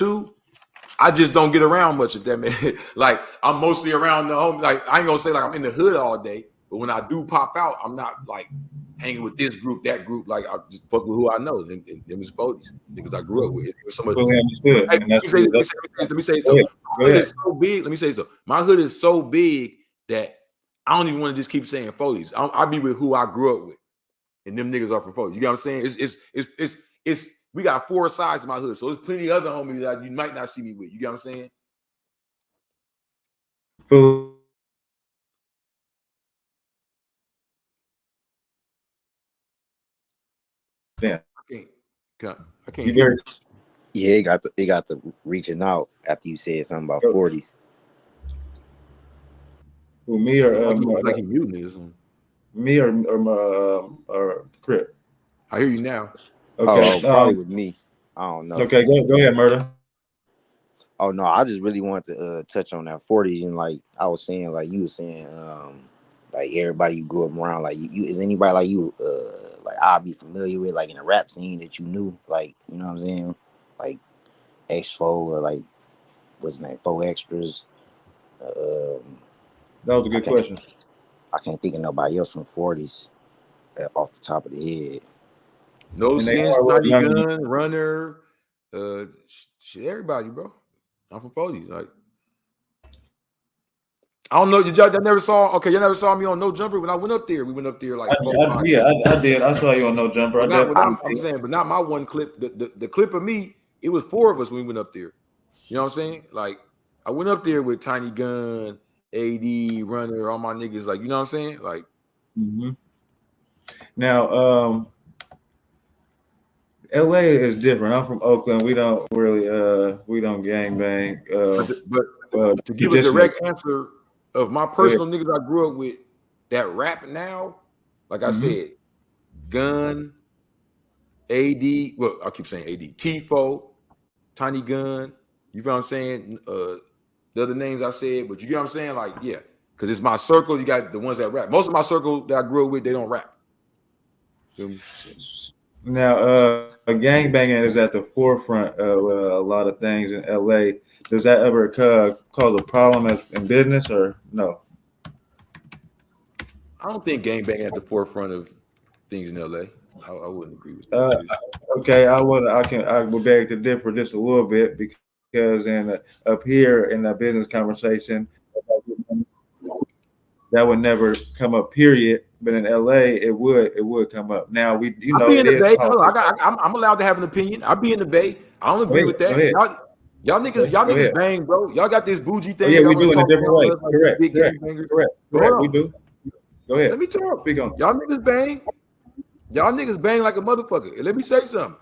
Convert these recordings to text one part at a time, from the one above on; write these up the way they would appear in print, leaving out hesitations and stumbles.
Two, I just don't get around much of that, man. Like I'm mostly around the home. Like I ain't gonna say like I'm in the hood all day, but when I do pop out, I'm not like hanging with this group, that group. Like I just fuck with who I know. Them is police niggas I grew up with. Let me say so. My hood is so big. Let me say so. My hood is so big that I don't even want to just keep saying Foley's. I be with who I grew up with, and them niggas are from Foley's. You get what I'm saying? It's we got 4 sides of my hood, so there's plenty of other homies that you might not see me with. You get what I'm saying? Yeah, I can't hear. Yeah, it got the reaching out after you said something about 40s. Well, me or like he muting is me or Crip. I hear you now. Okay, probably with me. I don't know. Okay, go ahead, Murder. Oh no, I just really wanted to touch on that 40s and like I was saying, like you were saying, like everybody you grew up around, like you is anybody like you like I'll be familiar with like in the rap scene that you knew, like you know what I'm saying, like X4 or like what's his name, 4 Extras. That was a good question. I can't think of nobody else from 40s off the top of the head. No Sense, Tiny Gun, Runner, shit, everybody, bro. I'm from 40s. Like, I don't know. Did y'all never saw? Okay, you never saw me on NoJumper when I went up there. We went up there like I did. I saw you on NoJumper. I'm saying, but not my one clip. The clip of me. It was 4 of us when we went up there. You know what I'm saying? Like, I went up there with Tiny Gun, AD, Runner, all my niggas. Like, you know what I'm saying? Like, now, LA is different. I'm from Oakland. We don't really we don't gang bang. But to give a direct answer of my personal niggas I grew up with that rap now, like I said, Gun, AD, well, I keep saying AD, Tifo, Tiny Gun, you know what I'm saying? The other names I said, but you get what I'm saying? Like, yeah, because it's my circle. You got the ones that rap. Most of my circle that I grew up with, they don't rap. Now, gang banging is at the forefront of a lot of things in LA. Does that ever cause a problem in business or no? I don't think gang banging at the forefront of things in LA. I wouldn't agree with that. Okay, I would beg to differ just a little bit because up here in the business conversation, that would never come up. Period. But in LA, it would come up. Now I'm allowed to have an opinion. I'll be in the Bay. I don't agree with that. Y'all niggas bang, bro. Y'all got this bougie thing. Yeah, we do in a different way. Correct. We do. Go ahead. Let me talk. Y'all niggas bang. Y'all niggas bang like a motherfucker. And let me say something.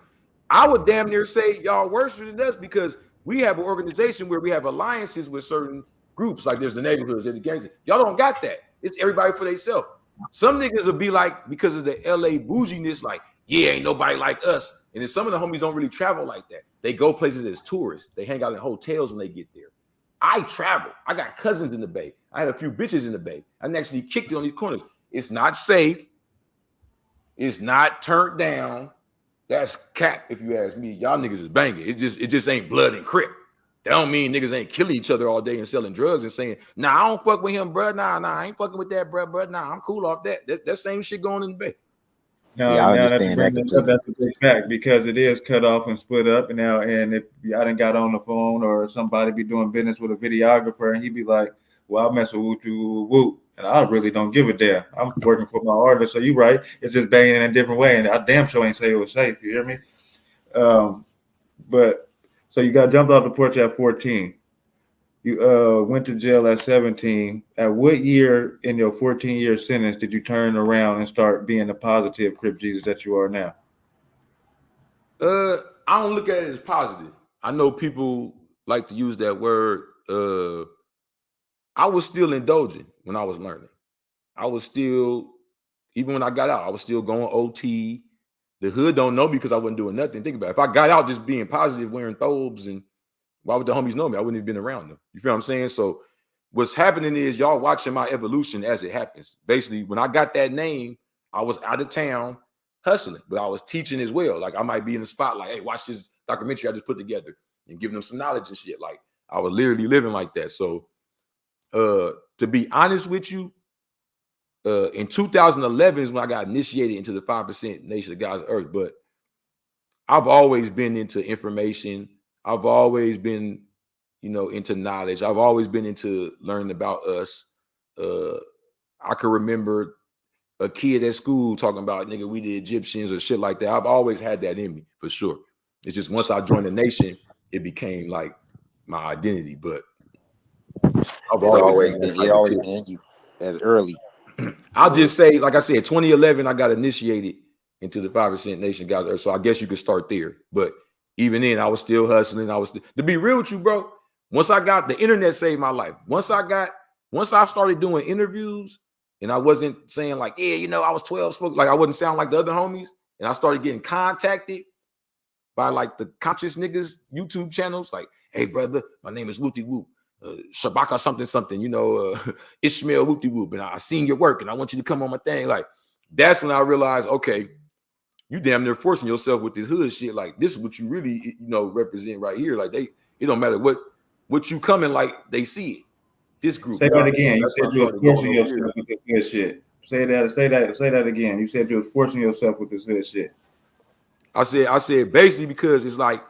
I would damn near say y'all worse than us because we have an organization where we have alliances with certain groups. Like there's the neighborhoods, there's the gangs. Y'all don't got that. It's everybody for themselves. Some niggas will be like, because of the LA bouginess, like, yeah, ain't nobody like us. And then some of the homies don't really travel like that. They go places as tourists. They hang out in hotels when they get there. I travel. I got cousins in the Bay. I had a few bitches in the Bay. I actually kicked it on these corners. It's not safe. It's not turned down. That's cap, if you ask me. Y'all niggas is banging. It just ain't blood and Crip. That don't mean niggas ain't killing each other all day and selling drugs and saying, nah, I don't fuck with him, bro. Nah, I ain't fucking with that, bro. Nah, I'm cool off that. That same shit going in the Bay. I understand that's a big fact because it is cut off and split up. And if I done got on the phone or somebody be doing business with a videographer and he be like, well, I mess with woo. And I really don't give a damn. I'm working for my artist. So you're right. It's just banging in a different way. And I damn sure ain't say it was safe. You hear me? But so you got jumped off the porch at 14. You went to jail at 17. At what year in your 14-year sentence did you turn around and start being the positive Crip Jesus that you are now? I don't look at it as positive. I know people like to use that word. I was still indulging when I was learning. I was still, even when I got out, I was still going OT. The hood don't know me because I wasn't doing nothing. Think about it. If I got out just being positive, wearing thobes, and why would the homies know me? I wouldn't have been around them. You feel what I'm saying? So what's happening is y'all watching my evolution as it happens. Basically, when I got that name, I was out of town hustling, but I was teaching as well. Like I might be in the spot like, hey, watch this documentary I just put together. and giving them some knowledge and shit. Like I was literally living like that. So to be honest with you, in 2011 is when I got initiated into the 5% Nation of God's Earth. But I've always been into information. I've always been, into knowledge. I've always been into learning about us. I can remember a kid at school talking about, nigga, we the Egyptians or shit like that. I've always had that in me for sure. It's just once I joined the nation, it became like my identity. But I've always been in you as early. I'll just say, like I said, 2011, I got initiated into the 5% Nation Guys Earth. So I guess you could start there. But even then, I was still hustling. To be real with you, bro, once I got the internet saved my life. Once I started doing interviews and I wasn't saying like, yeah, I was 12, spoke like I wouldn't sound like the other homies. And I started getting contacted by like the conscious niggas YouTube channels, like, hey, brother, my name is Wooty Whoop. Shabaka something, Ishmael Whoopty Whoop, and I seen your work and I want you to come on my thing. Like, that's when I realized, okay, you damn near forcing yourself with this hood shit. Like, this is what you really, represent right here. Like, it don't matter what you coming, like, they see it. This group. Say that again. You said you were forcing yourself with this hood shit. Say that again. You said you were forcing yourself with this hood shit. I said basically because it's like,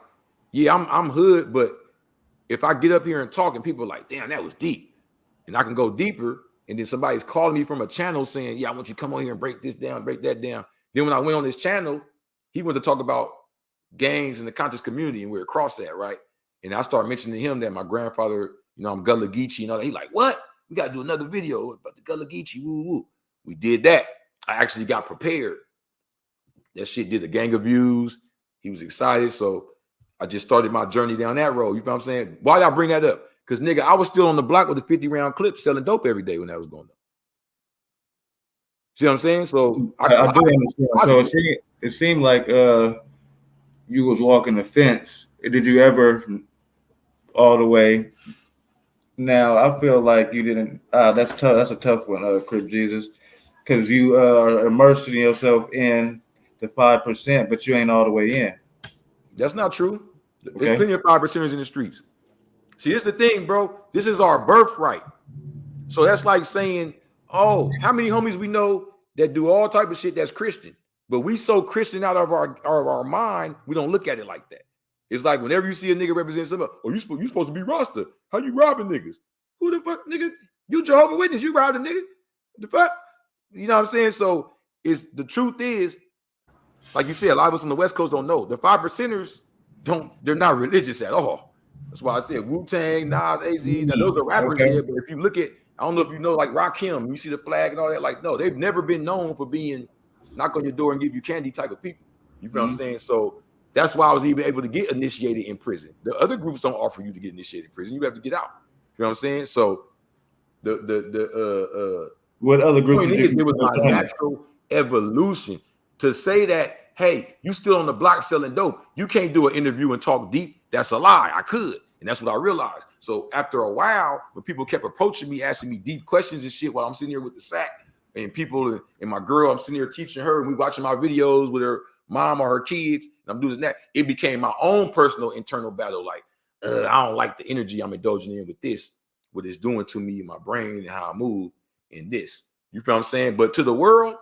yeah, I'm hood, but if I get up here and talk and people are like, damn, that was deep, and I can go deeper, and then somebody's calling me from a channel saying, yeah, I want you to come on here and break this down, break that down. Then when I went on this channel, he wanted to talk about gangs in the conscious community and where it crossed at, right? And I started mentioning to him that my grandfather, I'm Gullah Geechee and all that. He's like, what? We got to do another video about the Gullah Geechee, woo woo. We did that. I actually got prepared. That shit did a gang of views. He was excited, so I just started my journey down that road. You know what I'm saying? Why did I bring that up? Because, nigga, I was still on the block with a 50-round clip selling dope every day when that was going on. See what I'm saying? So I do understand. So it seemed like you was walking the fence. Did you ever all the way? Now I feel like you didn't. That's tough. That's a tough one, Crip Jesus, because you are immersing yourself in the 5%, but you ain't all the way in. That's not true. Okay. There's plenty of 5%ers in the streets. See, this is the thing, bro. This is our birthright. So that's like saying, oh, how many homies we know that do all type of shit that's Christian, but we so Christian out of our mind, we don't look at it like that. It's like whenever you see a nigga represent somebody, oh, you supposed to be Rasta. How you robbing niggas? Who the fuck, nigga? You Jehovah's Witness, you robbing nigga? The fuck? You know what I'm saying? So the truth is, like you said, a lot of us on the West Coast don't know. The 5%ers they're not religious at all. That's why I said Wu-Tang, Nas, AZ, now those are rappers here, but if you look at, I don't know if you know, like Rakim, you see the flag and all that, like, no, they've never been known for being knock on your door and give you candy type of people. You know what I'm saying? So that's why I was even able to get initiated in prison. The other groups don't offer you to get initiated in prison. You have to get out. You know what I'm saying? So what other groups? It was my natural evolution to say that, hey, you still on the block selling dope. You can't do an interview and talk deep. That's a lie. I could. And that's what I realized. So after a while, when people kept approaching me, asking me deep questions and shit while I'm sitting here with the sack, and people and my girl, I'm sitting here teaching her, and we watching my videos with her mom or her kids, and I'm doing that, it became my own personal internal battle. Like, I don't like the energy I'm indulging in with this, what it's doing to me, my brain, and how I move in this. You feel what I'm saying? But to the world,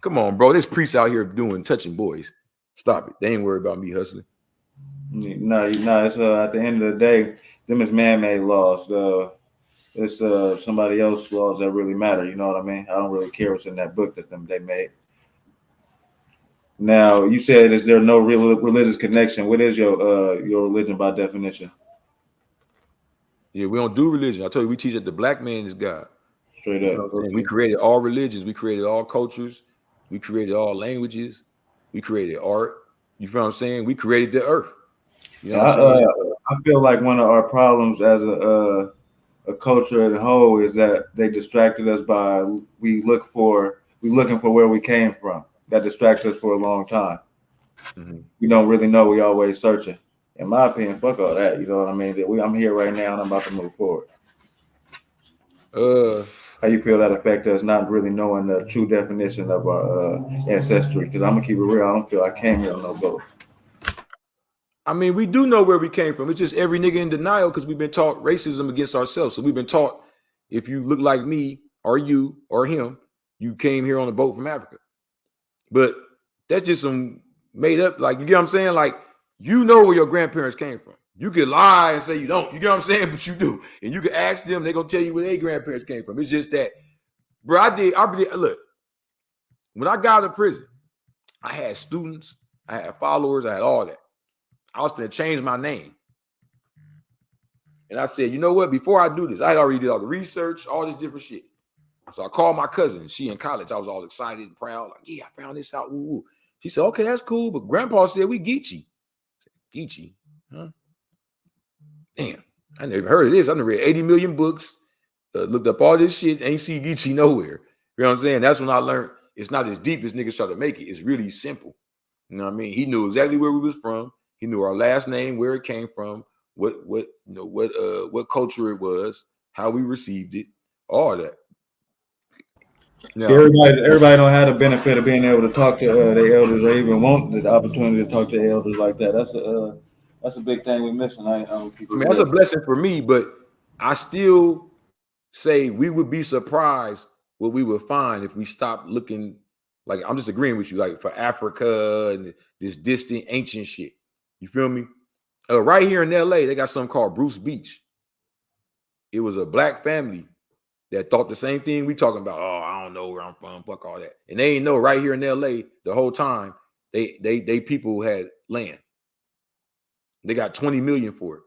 come on, bro. There's priests out here touching boys. Stop it. They ain't worried about me hustling. No. It's at the end of the day, them is man-made laws. It's somebody else's laws that really matter. You know what I mean? I don't really care what's in that book that they made. Now, you said is there no real religious connection? What is your religion by definition? Yeah, we don't do religion. I told you, we teach that the black man is God. Straight up. We created all religions. We created all cultures. We created all languages. We created art. You feel what I'm saying? We created the earth. You know what I'm saying? I feel like one of our problems as a culture as a whole is that they distracted us by we looking for where we came from. That distracted us for a long time. Mm-hmm. We don't really know. We always searching. In my opinion, fuck all that. You know what I mean? I'm here right now and I'm about to move forward. How you feel that affect us not really knowing the true definition of our ancestry? Because I'm gonna keep it real. I don't feel I came here on no boat. I mean, we do know where we came from. It's just every nigga in denial because we've been taught racism against ourselves. So we've been taught if you look like me or you or him, you came here on a boat from Africa. But that's just some made up, like, you get what I'm saying? Like, you know where your grandparents came from. You could lie and say you don't. You get what I'm saying? But you do. And you can ask them, they're going to tell you where their grandparents came from. It's just that, bro, look, when I got out of prison, I had students, I had followers, I had all that. I was going to change my name. And I said, you know what? Before I do this, I already did all the research, all this different shit. So I called my cousin. She in college. I was all excited and proud. Like, yeah, I found this out. Woo, woo. She said, okay, that's cool. But Grandpa said we Geechee. Geechee? Huh? Damn. I never heard of this. I never read 80 million books. Looked up all this shit. Ain't see Geechee nowhere. You know what I'm saying? That's when I learned it's not as deep as niggas try to make it. It's really simple. You know what I mean? He knew exactly where we was from. He knew our last name, where it came from, what culture it was, how we received it, all that. Now, see, everybody don't have the benefit of being able to talk to their elders or even want the opportunity to talk to their elders like that. That's a big thing we're missing. I mean, that's a blessing for me, but I still say we would be surprised what we would find if we stopped looking. Like, I'm just agreeing with you, like for Africa and this distant ancient shit. You feel me? Right here in LA, they got something called Bruce Beach. It was a black family that thought the same thing we talking about. Oh, I don't know where I'm from, fuck all that. And they ain't know right here in LA the whole time they people had land. They got 20 million for it.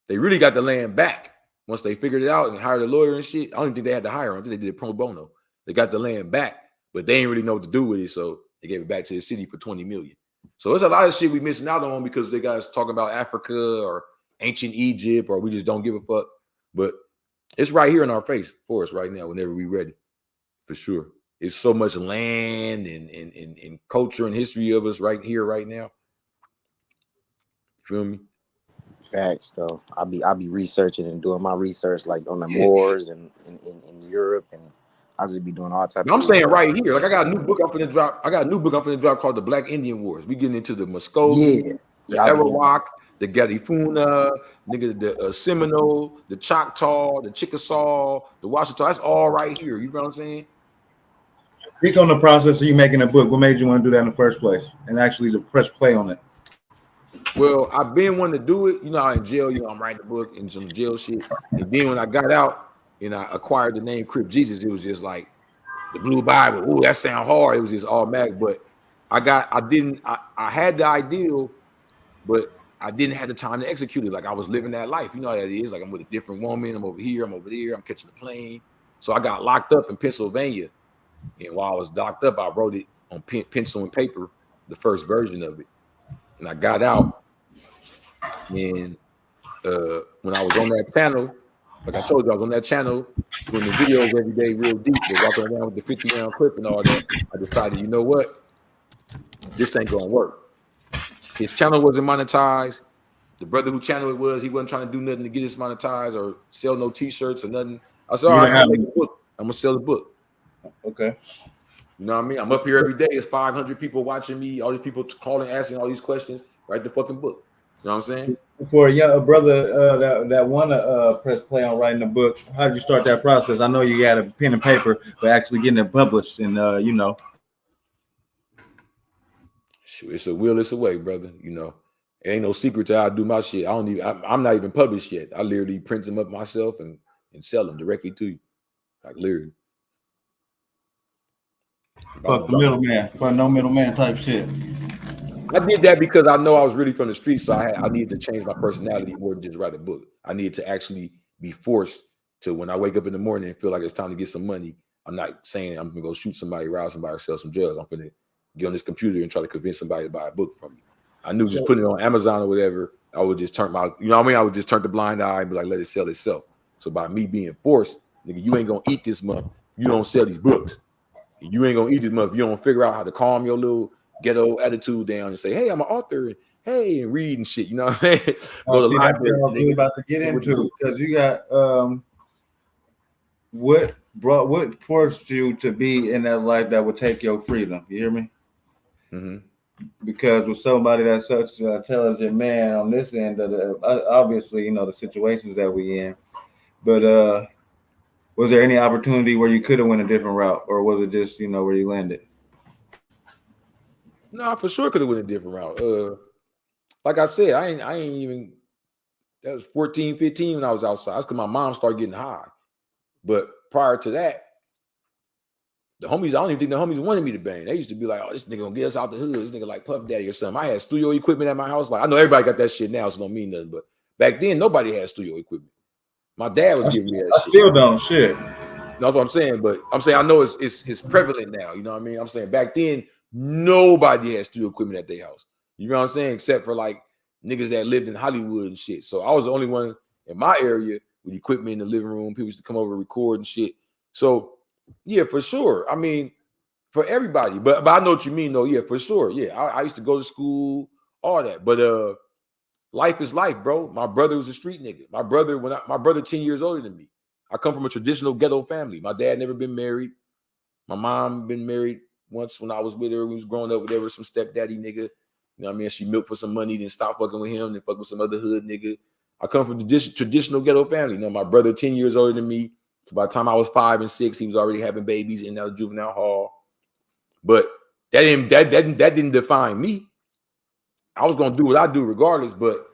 They really got the land back once they figured it out and hired a lawyer and shit. I don't even think they had to hire him. I think they did it pro bono. They got the land back, but they ain't really know what to do with it. So they gave it back to the city for 20 million. So there's a lot of shit we missing out on because they guys talking about Africa or ancient Egypt, or we just don't give a fuck. But it's right here in our face for us right now whenever we're ready, for sure. It's so much land and culture and history of us right here, right now. Feel me? Facts, though. I'll be researching and doing my research like on the Moors and in Europe, and I'll just be doing all types. I'm saying right here, like I got a new book I'm finna drop. I got a new book I'm finna drop called The Black Indian Wars. We getting into the Muscogee, the Arawak, the Garifuna, nigga, the Seminole, the Choctaw, the Chickasaw, the Washita. That's all right here. You know what I'm saying? Speak on the process of you making a book. What made you want to do that in the first place and actually to press play on it? Well, I've been wanting to do it. You know, in jail, I'm writing a book and some jail shit. And then when I got out and I acquired the name Crip Jesus, it was just like the Blue Bible. Ooh, that sound hard. It was just automatic. But I had the ideal, but I didn't have the time to execute it. Like I was living that life. You know how that is. Like I'm with a different woman. I'm over here. I'm over there. I'm catching the plane. So I got locked up in Pennsylvania. And while I was locked up, I wrote it on pencil and paper, the first version of it. And I got out. And when I was on that channel, like I told you, I was on that channel doing the videos every day, real deep, walking around with the 50-round clip and all that. I decided, you know what? This ain't gonna work. His channel wasn't monetized. The brother who channel it was, he wasn't trying to do nothing to get it monetized or sell no t-shirts or nothing. I said, all right, I'm gonna make a book. I'm gonna sell the book. Okay. You know what I mean? I'm up here every day. It's 500 people watching me. All these people calling, asking all these questions. Write the fucking book. You know what I'm saying? For a brother that want to press play on writing a book, how did you start that process? I know you got a pen and paper, but actually getting it published and It's a will, it's a way, brother. You know, it ain't no secret to how I do my shit. I'm not even published yet. I literally print them up myself and sell them directly to you, like literally. Fuck the middleman, fuck no middleman type shit. I did that because I know I was really from the street, so I needed to change my personality more than just write a book. I needed to actually be forced to, when I wake up in the morning and feel like it's time to get some money, I'm not saying I'm gonna go shoot somebody, rob somebody, or sell some drugs. I'm gonna get on this computer and try to convince somebody to buy a book from me. I knew just putting it on Amazon or whatever, I would just turn my, you know what I mean? I would just turn the blind eye and be like, let it sell itself. So by me being forced, nigga, you ain't gonna eat this month. You don't sell these books. You ain't gonna eat this month. You don't figure out how to calm your little ghetto attitude down and say, hey, I'm an author, and hey, and read and shit. You know what I'm saying? Go to the library. That's what I'm about to get into, because you got what forced you to be in that life that would take your freedom. You hear me? Mm-hmm. because with somebody that's such an intelligent man on this end of the, obviously, you know, the situations that we in. But was there any opportunity where you could have went a different route, or was it just, you know, where you landed? No, for sure could have went a different route. Like I said, I ain't even. That was 14, 15 when I was outside. That's because my mom started getting high. But prior to that, the homies, I don't even think the homies wanted me to bang. They used to be like, oh, this nigga gonna get us out the hood. This nigga like Puff Daddy or something. I had studio equipment at my house. Like, I know everybody got that shit now, so it don't mean nothing. But back then, nobody had studio equipment. My dad was giving me that shit. I still don't. Shit. That's what I'm saying. But I'm saying I know it's prevalent now. You know what I mean? I'm saying back then, nobody had studio equipment at their house. You know what I'm saying? Except for like niggas that lived in Hollywood and shit. So I was the only one in my area with equipment in the living room. People used to come over and record and shit. So yeah, for sure. I mean, for everybody. But I know what you mean, though. Yeah, for sure. Yeah, I used to go to school, all that. But life is life, bro. My brother was a street nigga. My brother 10 years older than me. I come from a traditional ghetto family. My dad never been married. My mom been married once when I was with her. We was growing up with her, some stepdaddy nigga. You know what I mean? She milked for some money, then stopped fucking with him, then fuck with some other hood nigga. I come from traditional ghetto family. You know, my brother 10 years older than me. So by the time I was 5 and 6, he was already having babies in the juvenile hall. But that didn't define me. I was gonna do what I do regardless. But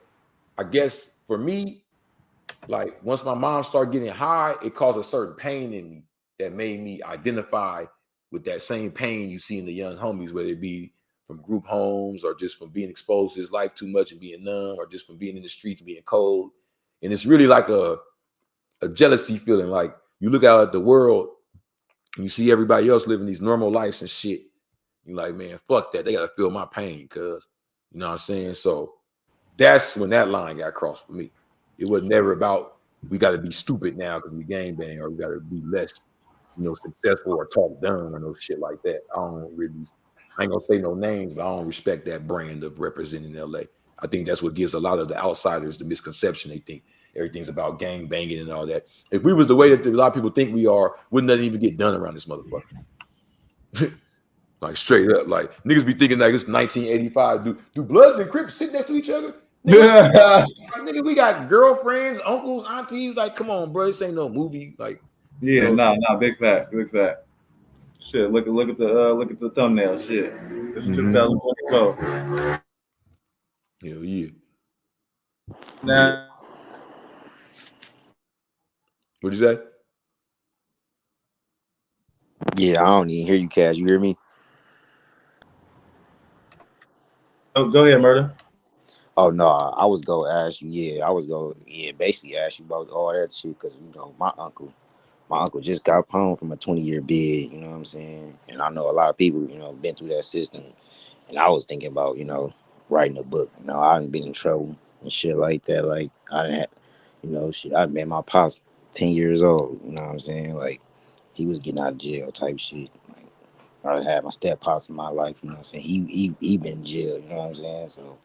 I guess for me, like once my mom started getting high, it caused a certain pain in me that made me identify with that same pain you see in the young homies, whether it be from group homes or just from being exposed to his life too much and being numb, or just from being in the streets being cold. And it's really like a jealousy feeling. Like you look out at the world and you see everybody else living these normal lives and shit. You're like, man, fuck that. They gotta feel my pain, cuz. You know what I'm saying? So that's when that line got crossed for me. It was never about we got to be stupid now because we gangbang, or we got to be less, successful or talk dumb or no shit like that. I ain't gonna say no names, but I don't respect that brand of representing LA. I think that's what gives a lot of the outsiders the misconception. They think everything's about gang banging and all that. If we was the way that a lot of people think we are, wouldn't nothing even get done around this motherfucker. Like straight up, like niggas be thinking like it's 1985. Do Bloods and Crips sit next to each other? Nigga, we got girlfriends, uncles, aunties. Like, come on, bro, this ain't no movie. Like, yeah, nah, big fact. Shit, look at the thumbnail. Shit, it's 2024. Hell yeah. Nah. What'd you say? Yeah, I don't even hear you, Cash. You hear me? Oh, go ahead, Murder. Oh no, I was gonna ask you. Basically ask you about all that shit because my uncle just got home from a 20-year bid. You know what I'm saying? And I know a lot of people, been through that system. And I was thinking about, writing a book. I done been in trouble and shit like that. Like I didn't have, I met my pops 10 years old. You know what I'm saying? Like he was getting out of jail type shit. Like I done had my step pops in my life. You know what I'm saying? He been in jail. You know what I'm saying? So.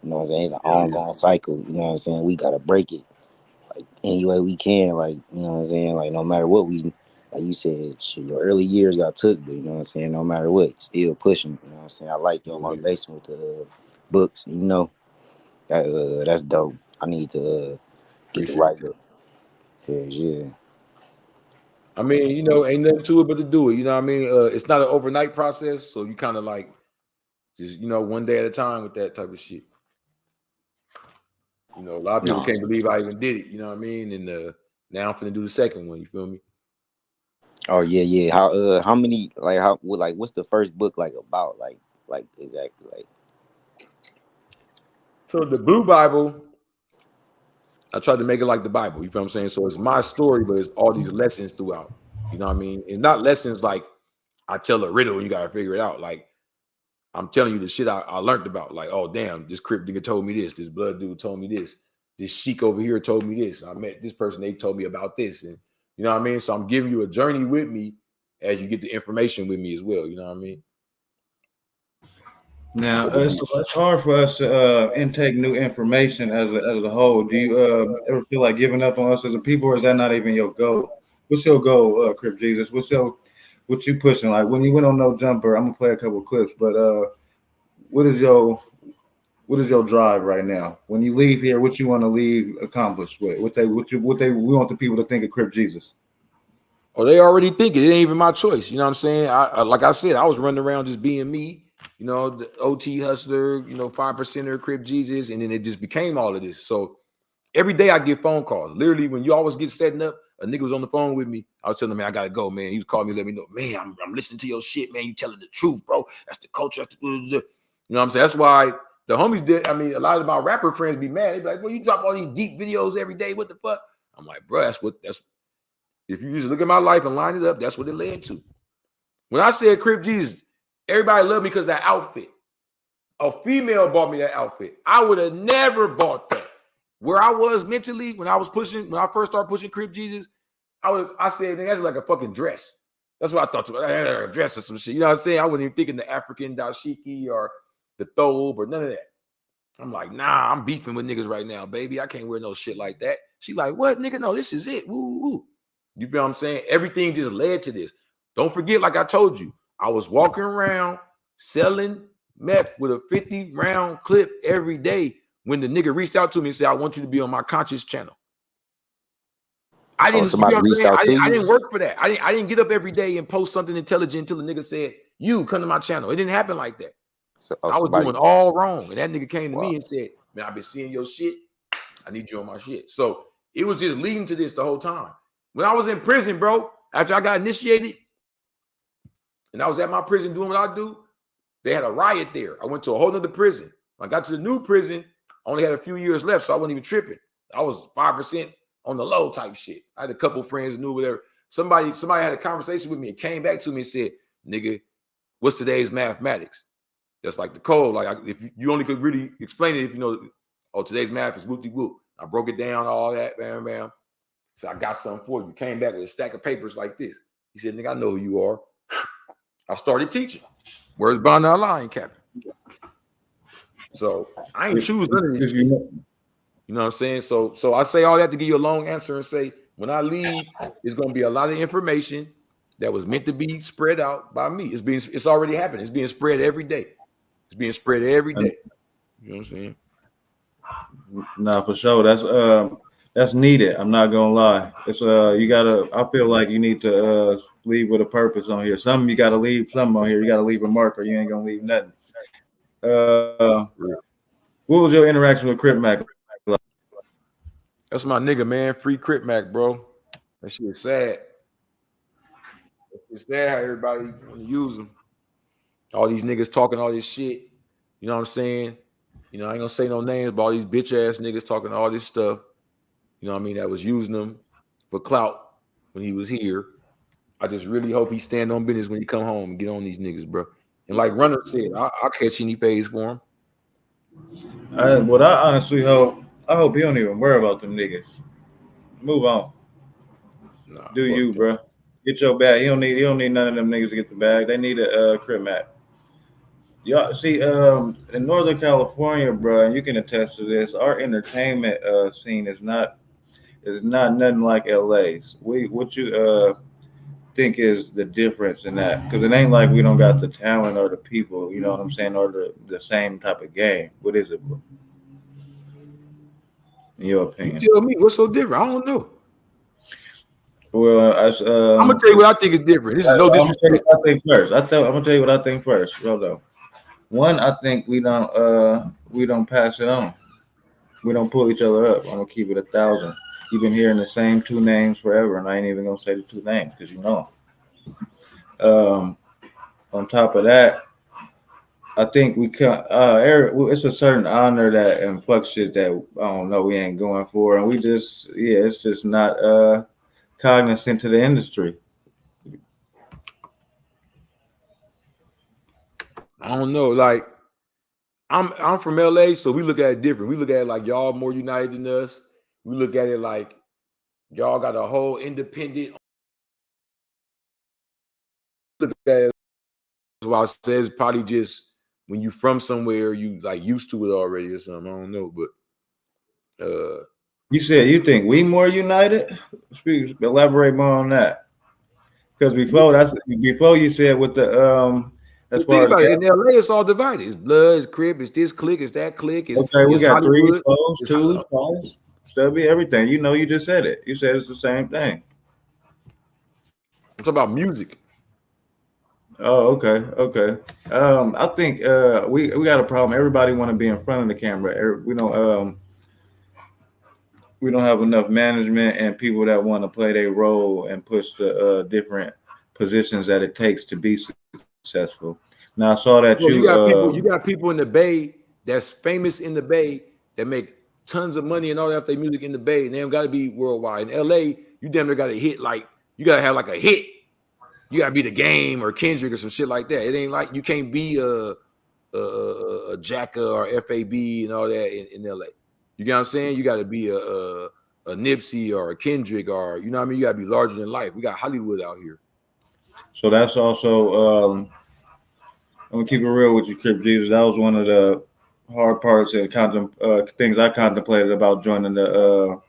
You know what I'm saying? It's an ongoing cycle. You know what I'm saying? We gotta break it, like any way we can. Like you know what I'm saying? Like no matter what like you said, shit, your early years got took, but you know what I'm saying? No matter what, still pushing. You know what I'm saying? I like your motivation with the books. That's dope. I need to get the right book. Yeah. I mean, ain't nothing to it but to do it. You know what I mean? It's not an overnight process, so you kind of like just one day at a time with that type of shit. A lot of people can't believe I even did it. You know what I mean? And now I'm finna do the second one. You feel me? Oh yeah. How many what's the first book like about? Like exactly like. So the Blue Bible, I tried to make it like the Bible. You feel what I'm saying? So it's my story, but it's all these lessons throughout. You know what I mean? And not lessons like I tell a riddle and you gotta figure it out. Like I'm telling you the shit I learned about. Like, oh damn, this Crip nigga told me this. This blood dude told me this. This Sheik over here told me this. I met this person. They told me about this. And you know what I mean? So I'm giving you a journey with me as you get the information with me as well. You know what I mean? Now it's hard for us to intake new information as a whole. Do you ever feel like giving up on us as a people, or is that not even your goal? What's your goal, Crip Jesus? What you pushing? Like when you went on NoJumper, I'm gonna play a couple clips, but what is your drive right now? When you leave here, what you want to leave accomplished with? We want the people to think of Crip Jesus. Oh, they already think it ain't even my choice. You know what I'm saying? Like I said, I was running around just being me, you know, the OT hustler, you know, 5%er, Crip Jesus, and then it just became all of this. So every day I get phone calls. Literally, when you always get setting up, a nigga was on the phone with me. I was telling him, man, I gotta go, man. He was calling me, let me know, man, I'm listening to your shit, man. You telling the truth, bro. That's the culture. That's the, you know what I'm saying? That's why the homies did. I mean, a lot of my rapper friends be mad. They be like, well, you drop all these deep videos every day. What the fuck? I'm like, bro, that's if you just look at my life and line it up, that's what it led to. When I said Crip Jesus, everybody loved me because that outfit. A female bought me that outfit. I would have never bought that. Where I was mentally when I first started pushing Crip Jesus, I said, that's like a fucking dress. That's what I thought. A dress or some shit. You know what I'm saying? I wasn't even thinking the African dashiki or the thobe or none of that. I'm like, nah, I'm beefing with niggas right now, baby. I can't wear no shit like that. She like, what, nigga? No, this is it. Woo, woo. You feel what I'm saying? Everything just led to this. Don't forget, like I told you, I was walking around selling meth with a 50-round clip every day when the nigga reached out to me and said, I want you to be on my conscious channel. I didn't, somebody reached out to you? I didn't work for that. I didn't get up every day and post something intelligent until the nigga said, you come to my channel. It didn't happen like that. So, I was doing all wrong. And that nigga came to me and said, man, I've been seeing your shit. I need you on my shit. So it was just leading to this the whole time. When I was in prison, bro, after I got initiated and I was at my prison doing what I do, they had a riot there. I went to a whole nother prison. When I got to the new prison, I only had a few years left, so I wasn't even tripping. I was 5% on the low type shit. I had a couple friends knew whatever. Somebody had a conversation with me and came back to me and said, nigga, what's today's mathematics? That's like the code. Like if you only could really explain it if you know, oh, today's math is whoop-de-whoop. I broke it down, all that, bam, bam. So I got something for you. Came back with a stack of papers like this. He said, nigga, I know who you are. I started teaching. Where's bond online, Captain? So I ain't choose none of this shit. You know what I'm saying? So I say all that to give you a long answer and say, when I leave, there's going to be a lot of information that was meant to be spread out by me. It's already happening. It's being spread every day. It's being spread every day. You know what I'm saying? Nah, for sure. That's needed. I'm not gonna lie. It's I feel like you need to leave with a purpose on here. Some you gotta leave something on here. You gotta leave a mark or you ain't gonna leave nothing. What was your interaction with Crip Mac? That's my nigga, man. Free Crip Mac, bro. That shit is sad. It's sad how everybody want to use them. All these niggas talking all this shit. You know what I'm saying? You know, I ain't gonna say no names, but all these bitch ass niggas talking all this stuff. You know what I mean? That was using them for clout when he was here. I just really hope he stand on business when he come home and get on these niggas, bro. And like Runner said, I'll catch any phase for him. What I honestly hope, I hope he don't even worry about them niggas. Move on. Nah, do you, that. Bro? Get your bag. He don't need none of them niggas to get the bag. They need a Crip Mac. Y'all see, in Northern California, bro, and you can attest to this. Our entertainment scene is not nothing like LA's. What you think is the difference in that? Because it ain't like we don't got the talent or the people, you know what I'm saying, or the same type of game. What is it, bro? In your opinion? You tell me what's so different. I don't know. Well, I'm gonna tell you what I think is different. This is no disrespect. I'm gonna tell you what I think first. Hold on. One, I think we don't pass it on. We don't pull each other up. I'm gonna keep it 1,000. You've been hearing the same two names forever, and I ain't even gonna say the two names because you know them. On top of that, I think we can. It's a certain honor that and fuck shit that I don't know we ain't going for, and we just it's just not cognizant to the industry. I don't know. Like I'm from LA, so we look at it different. We look at it like y'all more united than us. We look at it like y'all got a whole independent. Look at it. That's why I says probably just when you from somewhere you like used to it already or something. I don't know, but you said you think we more united. Elaborate more on that. Because before you said with the As far as in LA, it's all divided. It's blood, it's Crip, it's this clique, it's that clique. It's, okay, we got Hollywood, 3s, 4s, 2s, 5s, stubby, everything. You know, you just said it. You said it's the same thing. I'm talking about music. Oh, okay. I think we got a problem. Everybody want to be in front of the camera. We don't have enough management and people that want to play their role and push the different positions that it takes to be successful. Now I saw that you got people in the Bay that's famous in the Bay that make tons of money and all that their music in the Bay, and they don't got to be worldwide. In LA, you damn near got to hit you got to have like a hit. You got to be The Game or Kendrick or some shit like that. It ain't like you can't be a Jacka or FAB and all that in LA. You get what I'm saying? You got to be a Nipsey or a Kendrick or, you know what I mean? You got to be larger than life. We got Hollywood out here. So that's also, I'm going to keep it real with you, Crip Jesus. That was one of the hard parts and things I contemplated about joining the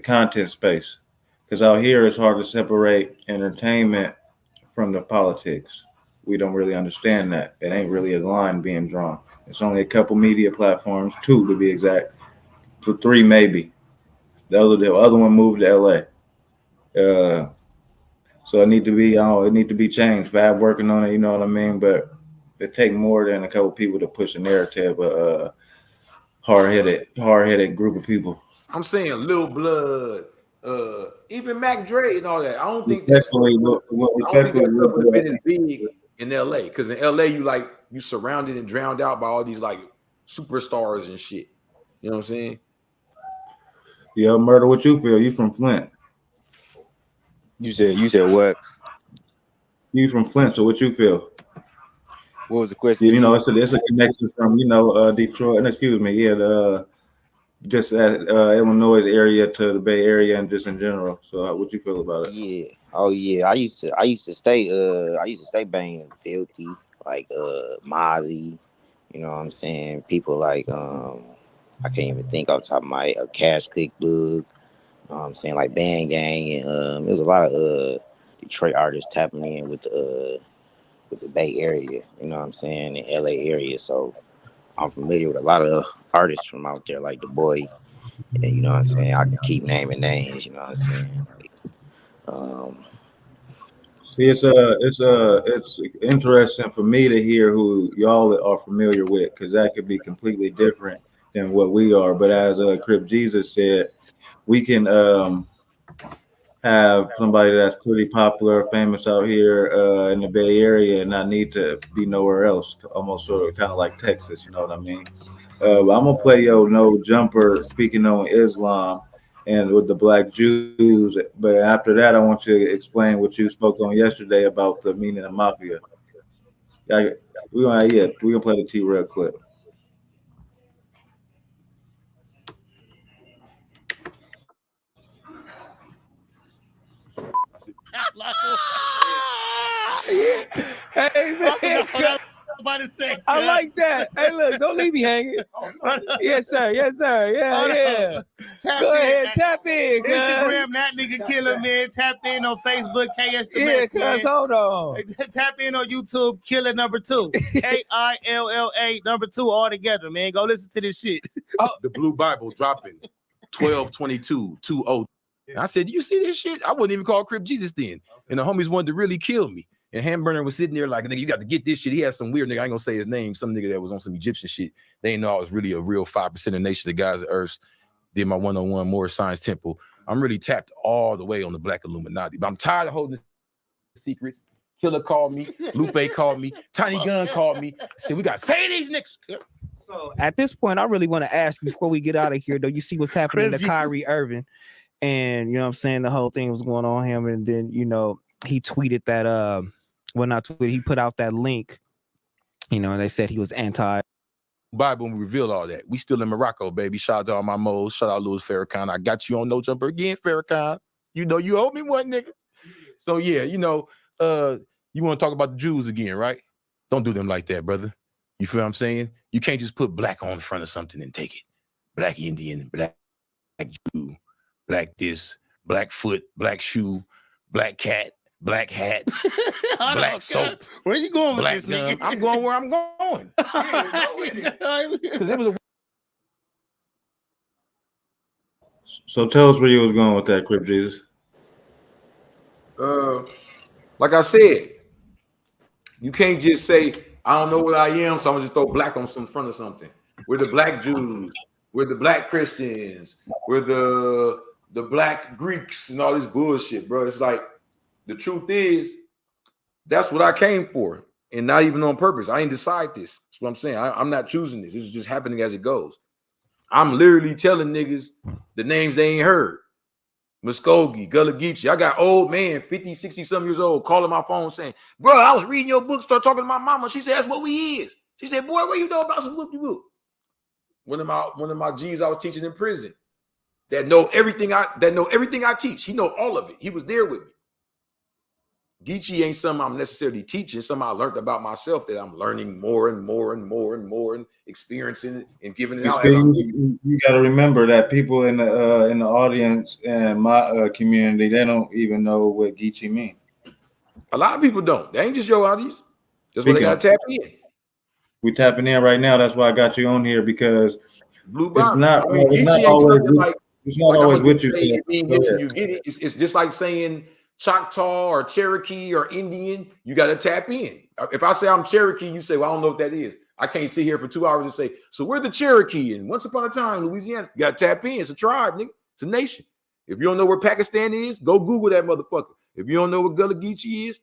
content space. Because out here, it's hard to separate entertainment from the politics. We don't really understand that. It ain't really a line being drawn. It's only a couple media platforms, 2 to be exact, 3 maybe. The other one moved to LA. So it need to be changed. Fab working on it, you know what I mean? But it take more than a couple people to push a narrative. Hard-headed group of people. I'm saying Lil Blood, even Mac Dre and all that. I don't think that stuff would have been as big in LA, because in LA you surrounded and drowned out by all these like superstars and shit. You know what I'm saying? Yeah, Murder. What you feel? You from Flint? You said what? You from Flint? So what you feel? What was the question? You know, it's a connection from Detroit. And excuse me, just Illinois area to the Bay Area and just in general. So what you feel about it? Yeah. Oh yeah. I used to stay banging filthy, like Mozzie, you know what I'm saying? People like I can't even think off the top of my head, Cash Click Bug, you know what I'm saying, like Band Gang, and there's a lot of Detroit artists tapping in with the Bay Area, you know what I'm saying, the LA area. So I'm familiar with a lot of artists from out there, like The Boy, and you know what I'm saying. I can keep naming names, you know what I'm saying. See, it's interesting for me to hear who y'all are familiar with, because that could be completely different than what we are. But as Crip Jesus said, we can have somebody that's pretty popular, famous out here in the Bay Area, and not need to be nowhere else. Almost sort of kind of like Texas, you know what I mean? But I'm gonna play NoJumper speaking on Islam and with the black Jews. But after that, I want you to explain what you spoke on yesterday about the meaning of mafia. We're gonna play the T-Real clip. Yeah. Hey man, I like that. Hey, look, don't leave me hanging. Yes, sir. Yes, sir. Yeah. Go ahead, tap in. Instagram, that nigga killer, man. Tap in on Facebook, KS the Mess, man. Hold on. Tap in on YouTube, Killer number 2, KILLA number 2, all together, man. Go listen to this shit. The Blue Bible dropping 12/22/20. I said, "You see this shit?" I wouldn't even call Crip Jesus then, and the homies wanted to really kill me. And Hamburger was sitting there like, nigga, you got to get this shit. He had some weird nigga, I ain't gonna say his name, some nigga that was on some Egyptian shit. They didn't know I was really a real 5% of the nation, the guys at Earth. Did my 101 more Science Temple. I'm really tapped all the way on the Black Illuminati. But I'm tired of holding secrets. Killer called me, Lupe called me, Tiny Gun called me. Said, we got to say these niggas. So at this point, I really want to ask you before we get out of here, though, you see what's happening to Kyrie Irving. And you know what I'm saying, the whole thing was going on him, and then he tweeted that he put out that link, and they said he was anti Bible, and we revealed all that. We still in Morocco, baby. Shout out to all my moles. Shout out Louis Farrakhan. I got you on NoJumper again, Farrakhan. You owe me one, nigga. So yeah, you want to talk about the Jews again, right? Don't do them like that, brother. You feel what I'm saying? You can't just put black on the front of something and take it. Black Indian, black Jew, black this, black foot, black shoe, black cat, black hat, black soap. Where you going with black this nigga? I'm going where I'm going. Because it was a. So tell us where you was going with that, Crip Jesus. Like I said, you can't just say, I don't know what I am, so I'm gonna just throw black on some front of something. We're the black Jews, we're the black Christians, we're the black Greeks and all this bullshit, bro. It's like the truth is that's what I came for, and not even on purpose. I ain't decide this. That's what I'm saying. I'm not choosing this. This is just happening as it goes. I'm literally telling niggas the names they ain't heard. Muskogee, Gullah Geechee. I got old man, 50, 60 some years old, calling my phone saying, bro, I was reading your book, start talking to my mama. She said, that's what we is. She said, boy, what you know about some whoop-de-whoop? One of my G's I was teaching in prison that know everything I teach. He know all of it. He was there with me. Geechee ain't something I'm necessarily teaching, something I learned about myself that I'm learning more and more and more and more and experiencing it and giving it out. You got to remember that people in the audience and my community, they don't even know what Geechee means. A lot of people don't. They ain't just your audience. That's why they got to tap in. We tapping in right now. That's why I got you on here, because it's not always with you. You get it. It's just like saying Choctaw or Cherokee or Indian. You got to tap in. If I say I'm Cherokee, you say, well, I don't know what that is. I can't sit here for 2 hours and say, so we're the Cherokee, and once upon a time, Louisiana. You got to tap in. It's a tribe, nigga. It's a nation. If you don't know where Pakistan is, go Google that motherfucker. If you don't know what Gullah Geechee is,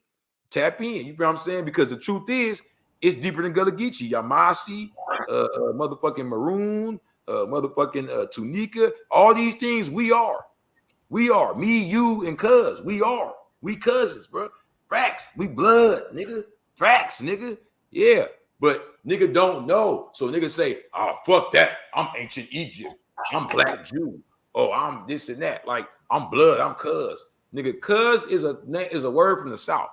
tap in. You know what I'm saying? Because the truth is, it's deeper than Gullah Geechee. Yamasi, motherfucking Maroon, motherfucking Tunica. All these things we are. We are. Me, you, and cuz. We are. We cousins, bro. Facts. We blood, nigga. Facts, nigga. Yeah. But nigga don't know. So nigga say, oh, fuck that. I'm ancient Egypt. I'm black Jew. Oh, I'm this and that. Like, I'm blood. I'm cuz. Nigga, cuz is a word from the South.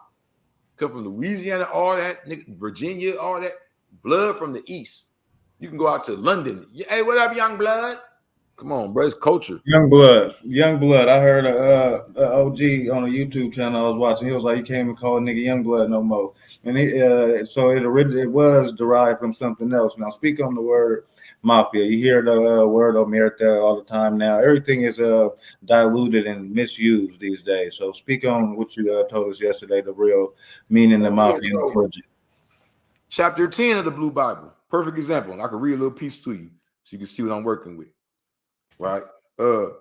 Come from Louisiana, all that, nigga, Virginia, all that. Blood from the East. You can go out to London. Hey, what up, young blood? Come on, bro. It's culture. Young blood. I heard a OG on a YouTube channel I was watching. He was like, you can't even call a nigga young blood no more. And so it was derived from something else. Now, speak on the word mafia. You hear the word omerta all the time now. Everything is diluted and misused these days. So speak on what you told us yesterday, the real meaning of mafia. Chapter 10 of the Blue Bible. Perfect example. I can read a little piece to you so you can see what I'm working with. Right? The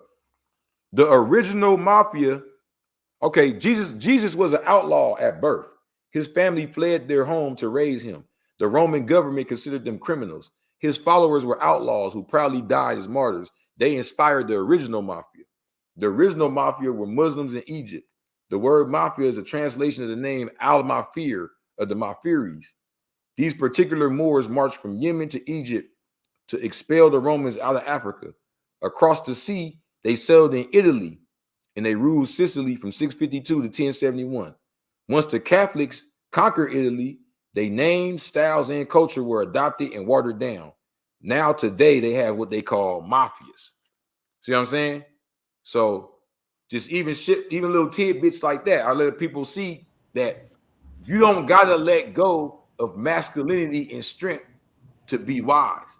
original mafia. Okay, Jesus was an outlaw at birth. His family fled their home to raise him. The Roman government considered them criminals. His followers were outlaws who proudly died as martyrs. They inspired the original mafia. The original mafia were Muslims in Egypt. The word mafia is a translation of the name Al-Mafir of the Mafiris. These particular Moors marched from Yemen to Egypt to expel the Romans out of Africa. Across the sea, they settled in Italy, and they ruled Sicily from 652 to 1071. Once the Catholics conquered Italy, they names, styles, and culture were adopted and watered down. Now today, they have what they call mafias. See what I'm saying? So just even little tidbits like that, I let people see that you don't gotta let go of masculinity and strength to be wise,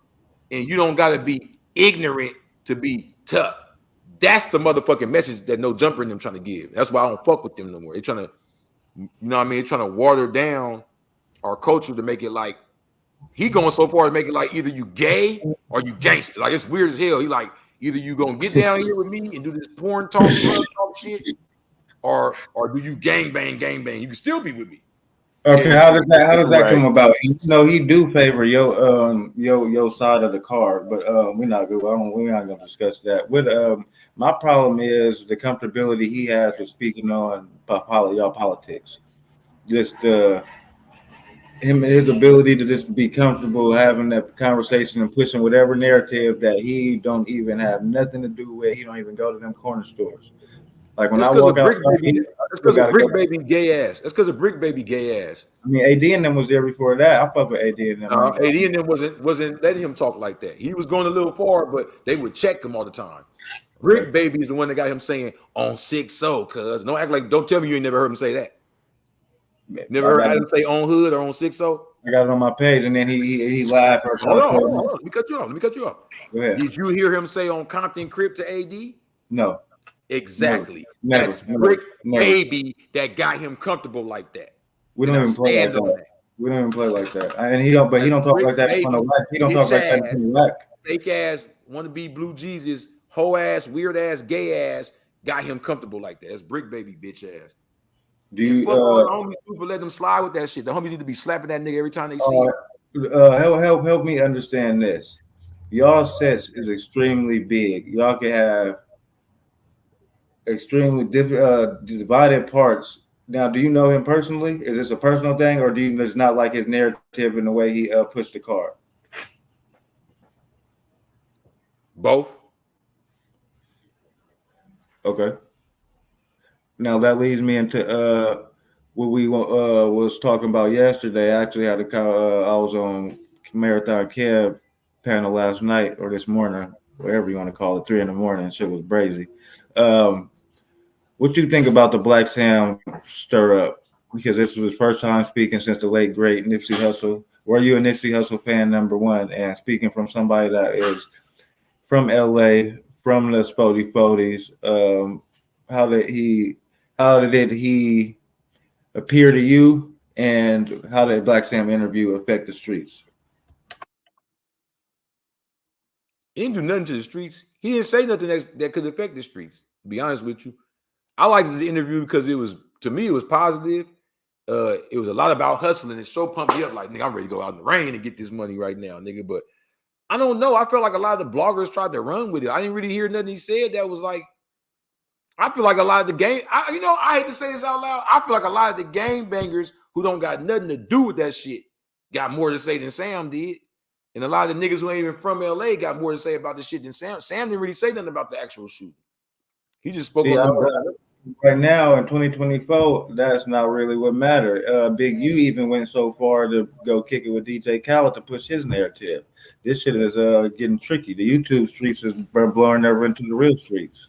and you don't gotta be ignorant to be tough. That's the motherfucking message that NoJumper and them trying to give. That's why I don't fuck with them no more. They're trying to, you know what I mean? They're trying to water down our culture to make it like, he going so far to make it like either you gay or you gangster. Like, it's weird as hell. He like, either you gonna get down here with me and do this porn talk shit, or do you gang bang? You can still be with me. Okay, how does that come about? You know, he do favor your side of the card, but we're not gonna discuss that. With my problem is the comfortability he has with speaking on y'all politics. Just his ability to just be comfortable having that conversation and pushing whatever narrative that he don't even have nothing to do with. He don't even go to them corner stores. Like when I walk out, that's because of BriccBaby gay ass. That's because of BriccBaby gay ass. I mean, AD and them was there before that. I fuck with AD and them. AD and them wasn't letting him talk like that. He was going a little far, but they would check him all the time. BriccBaby is the one that got him saying on 6-0, cuz. Don't act like, don't tell me you ain't never heard him say that. Never heard Adam say on hood or on 6-0? I got it on my page, and then he lied for hold on. Let me cut you off. Go ahead. Did you hear him say on Compton Crip to AD? No. Exactly. Never. That's BriccBaby that got him comfortable like that. We don't even play like that. We don't even play like that. And he don't talk like that on the whack. He don't talk like that on the whack. Fake ass, wanna be blue Jesus, hoe ass, weird ass, gay ass, got him comfortable like that. That's BriccBaby, bitch ass. Do you homies people let them slide with that shit? The homies need to be slapping that nigga every time they see him. Help me understand this. Y'all sets is extremely big. Y'all can have extremely divided parts. Now, do you know him personally? Is this a personal thing, or do you just not like his narrative and the way he pushed the card? Both. Okay. Now that leads me into what we was talking about yesterday. I actually had I was on Marathon Kev panel last night or this morning, whatever you want to call it, 3 a.m. Shit was crazy. What you think about the Black Sam stir up? Because this was his first time speaking since the late great Nipsey Hussle. Were you a Nipsey Hussle fan, number one? And speaking from somebody that is from LA, from the Spody Fodies, how did he appear to you, and how did Black Sam interview affect the streets? He didn't do nothing to the streets. He didn't say nothing that could affect the streets, to be honest with you. I liked this interview because it was positive. It was a lot about hustling. It so pumped me up, like, nigga, I'm ready to go out in the rain and get this money right now, nigga. But I don't know. I felt like a lot of the bloggers tried to run with it. I didn't really hear nothing he said that was like, I feel like a lot of the game, I hate to say this out loud. I feel like a lot of the game bangers who don't got nothing to do with that shit got more to say than Sam did. And a lot of the niggas who ain't even from LA got more to say about the shit than Sam. Sam didn't really say nothing about the actual shooting. He just spoke right now in 2024, that's not really what mattered. Big U even went so far to go kick it with DJ Khaled to push his narrative. This shit is getting tricky. The YouTube streets is blowing over into the real streets.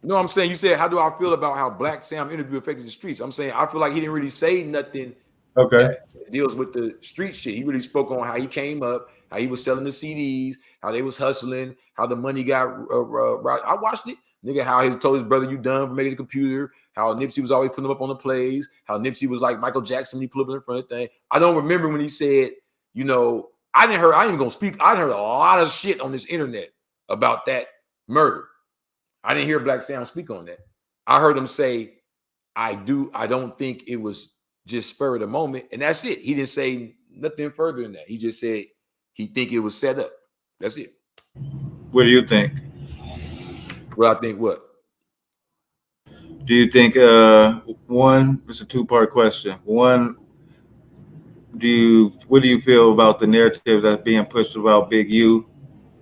No, I'm saying, you said, how do I feel about how Black Sam interview affected the streets? I'm saying, I feel like he didn't really say nothing that deals with the street shit. He really spoke on how he came up, how he was selling the CDs, how they was hustling, how the money got I watched it. Nigga, how he told his brother, you done for making the computer, how Nipsey was always putting him up on the plays, how Nipsey was like Michael Jackson when he put up in front of the thing. I don't remember when he said, I ain't even gonna speak. I heard a lot of shit on this internet about that murder. I didn't hear Black Sam speak on that. I heard him say, I don't think it was just spur of the moment. And that's it. He didn't say nothing further than that. He just said he think it was set up. That's it. What do you think? Well, I think what? Do you think one, it's a two-part question. One, what do you feel about the narratives that's being pushed about Big U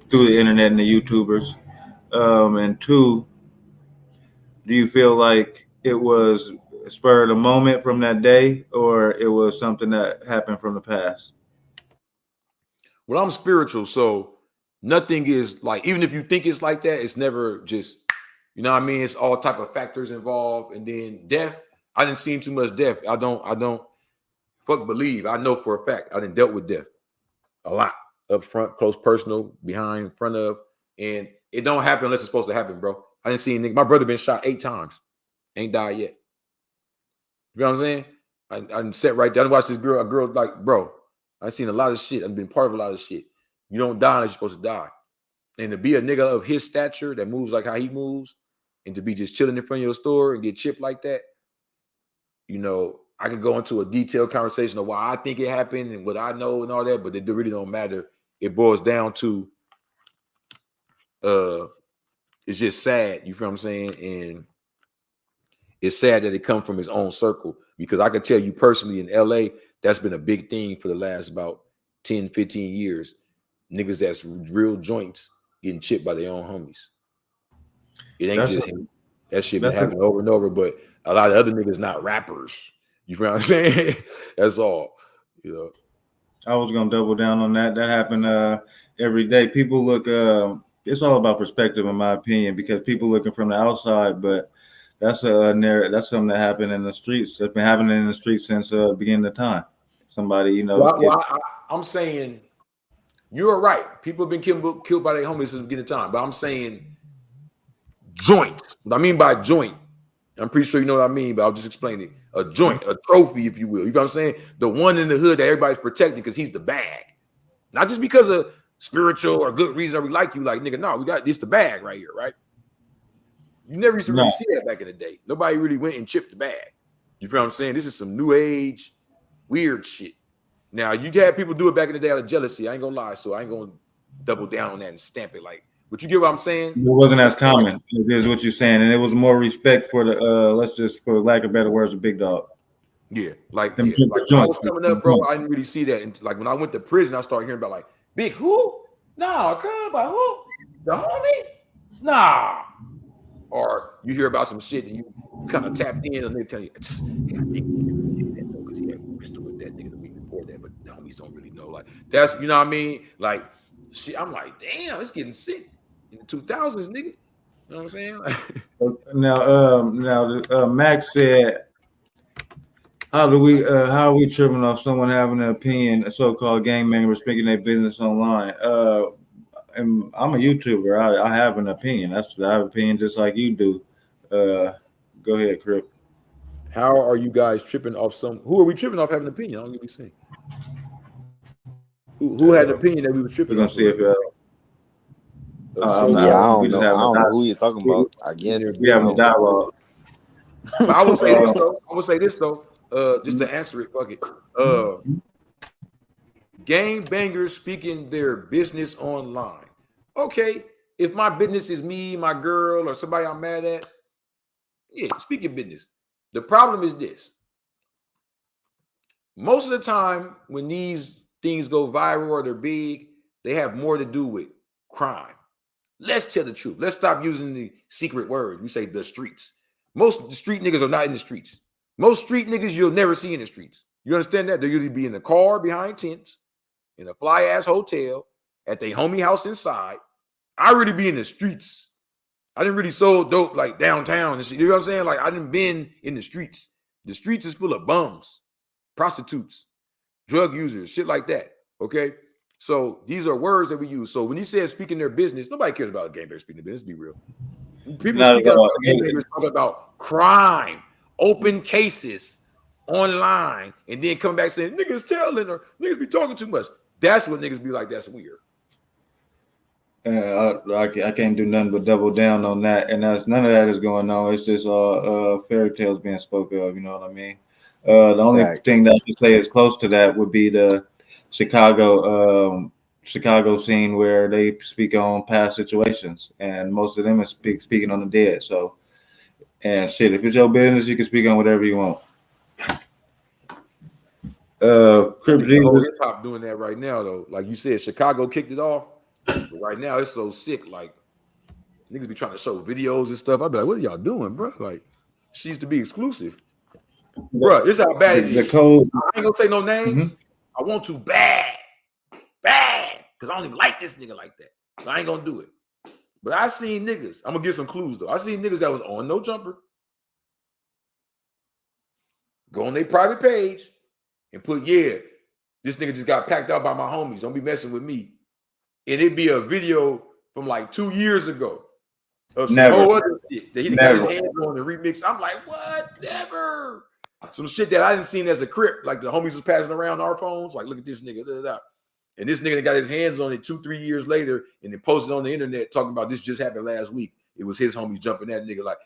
through the internet and the YouTubers? And two, do you feel like it was a spur of the moment from that day, or it was something that happened from the past? Well, I'm spiritual, so nothing is like, even if you think it's like that, it's never just, you know what I mean? It's all type of factors involved. And then death, I didn't see too much death. I don't fuck believe. I know for a fact I done dealt with death a lot, up front, close, personal, behind, in front of, and it don't happen unless it's supposed to happen, bro. I didn't see a nigga. My brother been shot 8 times, ain't died yet. You know what I'm saying? I sat right there. I watched this girl, a girl like, bro, I've seen a lot of shit. I've been part of a lot of shit. You don't die unless you're supposed to die. And to be a nigga of his stature that moves like how he moves, and to be just chilling in front of your store and get chipped like that, I can go into a detailed conversation of why I think it happened and what I know and all that, but it really don't matter. It boils down to, it's just sad. You feel what I'm saying? And it's sad that it comes from his own circle, because I can tell you personally in LA, that's been a big thing for the last about 10, 15 years. Niggas that's real joints getting chipped by their own homies. It ain't just him. That shit been happening over and over, but a lot of other niggas not rappers. You feel what I'm saying? That's all. I was gonna double down on that. That happened every day. People look. It's all about perspective, in my opinion, because people looking from the outside, but That's that's something that happened in the streets. That's been happening in the streets since the beginning of time. Somebody, you know. I'm saying you're right. People have been killed by their homies since the beginning of time. But I'm saying joints. What I mean by joint, I'm pretty sure you know what I mean, but I'll just explain it. A joint, a trophy, if you will. You know what I'm saying? The one in the hood that everybody's protecting because he's the bag. Not just because of spiritual or good reason we like you, like, nigga, no, we got this the bag right here, right? You never used to really see that back in the day. Nobody really went and chipped the bag. You feel what I'm saying? This is some new age, weird shit. Now, you had people do it back in the day out of jealousy. I ain't gonna lie, so I ain't gonna double down on that and stamp it. Like, but you get what I'm saying? It wasn't as common. It is what you're saying, and it was more respect for the let's just, for lack of better words, the big dog. Yeah, like when I was coming up, bro, I didn't really see that. And like when I went to prison, I started hearing about like big who? Nah, come by who? The homie? Nah. Or you hear about some shit that you kind of tapped in and they tell you, because he had pistol with that nigga the week before that, but the homies don't really know. Like that's, you know what I mean? Like shit, I'm like, damn, it's getting sick in the 2000s, nigga. You know what I'm saying? Now, Max said, how are we tripping off someone having an opinion, a so-called gang member speaking their business online? And I'm a YouTuber. I have an opinion. I have an opinion just like you do. Go ahead, Crip. How are you guys tripping off who are we tripping off having an opinion? I don't get what you're saying. Who had an opinion that we were tripping off? We're gonna see if I don't know who you're talking about. I guess we have a dialogue. But I will say this though. Just to answer it, fuck it. Gang bangers speaking their business online. Okay, if my business is me, my girl, or somebody I'm mad at, yeah, speak your business. The problem is this. Most of the time when these things go viral or they're big, they have more to do with crime. Let's tell the truth. Let's stop using the secret word. We say the streets. Most of the street niggas are not in the streets. Most street niggas you'll never see in the streets. You understand that? They'll usually be in the car behind tents, in a fly-ass hotel, at their homie house inside. I really be in the streets. I didn't really sold dope like downtown and shit. You know what I'm saying? Like I didn't been in the streets. The streets is full of bums, prostitutes, drug users, shit like that. Okay? So these are words that we use. So when he says speaking their business, nobody cares about a gang banger speaking their business, be real. People speaking about gang bangers talking about crime, open cases online, and then come back saying niggas telling or niggas be talking too much. That's what niggas be like, that's weird. I can't do nothing but double down on that, and none of that is going on. It's just fairy tales being spoken of. You know what I mean? The only thing that I can say is close to that would be the Chicago scene where they speak on past situations, and most of them is speaking on the dead. So, and shit, if it's your business, you can speak on whatever you want. Crip Jesus, hip hop doing that right now though. Like you said, Chicago kicked it off. But right now it's so sick. Like niggas be trying to show videos and stuff. I'd be like, what are y'all doing, bro? Like she used to be exclusive, bro. This is how bad it is. The code. I ain't gonna say no names. I want to bad, because I don't even like this nigga like that. So I ain't gonna do it. But I seen niggas. I'm gonna give some clues though. I seen niggas that was on NoJumper go on their private page and put, yeah, this nigga just got packed out by my homies. Don't be messing with me. And it'd be a video from like 2 years ago of some whole other shit that he got his hands on the remix. I'm like, what? Never. Some shit that I didn't see as a Crip, like the homies was passing around our phones. Like, look at this nigga. Da, da, da. And this nigga got his hands on it 2-3 years later and then posted on the internet talking about this just happened last week. It was his homies jumping that nigga like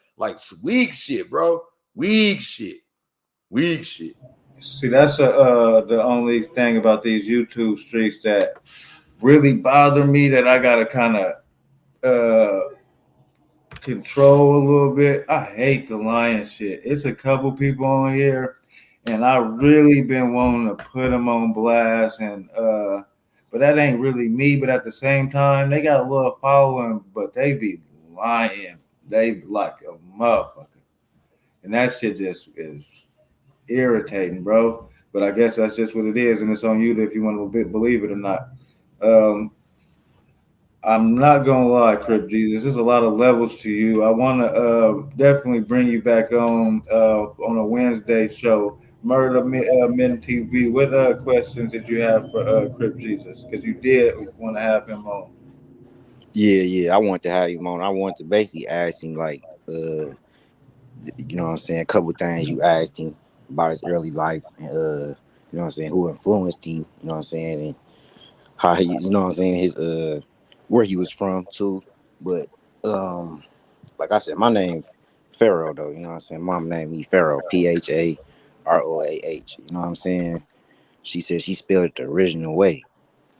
weak shit, bro. Weak shit. Weak shit. See, that's the only thing about these YouTube streaks that really bother me, that I gotta kind of control a little bit. I hate the lying shit. It's a couple people on here, and I really been wanting to put them on blast, and but that ain't really me. But at the same time, they got a little following, but they be lying. They be like a motherfucker, and that shit just is irritating, bro. But I guess that's just what it is, and it's on you if you want to believe it or not. I'm not gonna lie, Crip Jesus. There's a lot of levels to you. I want to definitely bring you back on a Wednesday show, Murder Men TV. What questions did you have for Crip Jesus? Because you did want to have him on. Yeah, I want to have him on. I want to basically ask him like, you know what I'm saying, a couple of things you asked him about his early life, and you know what I'm saying, who influenced him, you know what I'm saying, and how he, you know what I'm saying, his where he was from too. But like I said, my name Pharaoh though, you know what I'm saying? Mom named me Pharaoh, Pharoah. You know what I'm saying? She said she spelled it the original way.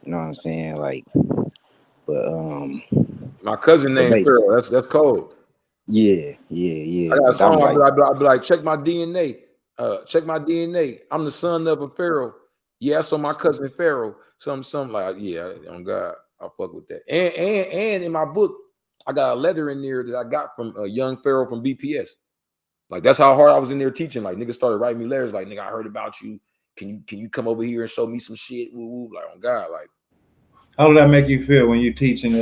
You know what I'm saying? Like, but my cousin named Pharaoh. That's cold. Yeah. I got a But I'm song. like, I'd be like, check my DNA. Check my DNA. I'm the son of a Pharaoh. Yeah, I saw my cousin Pharaoh. Something like, yeah, on God, I'll fuck with that. And in my book, I got a letter in there that I got from a young Pharaoh from BPS. Like that's how hard I was in there teaching. Like niggas started writing me letters. Like nigga, I heard about you. Can you come over here and show me some shit? Woo woo. Like on God, like. How did that make you feel when you're teaching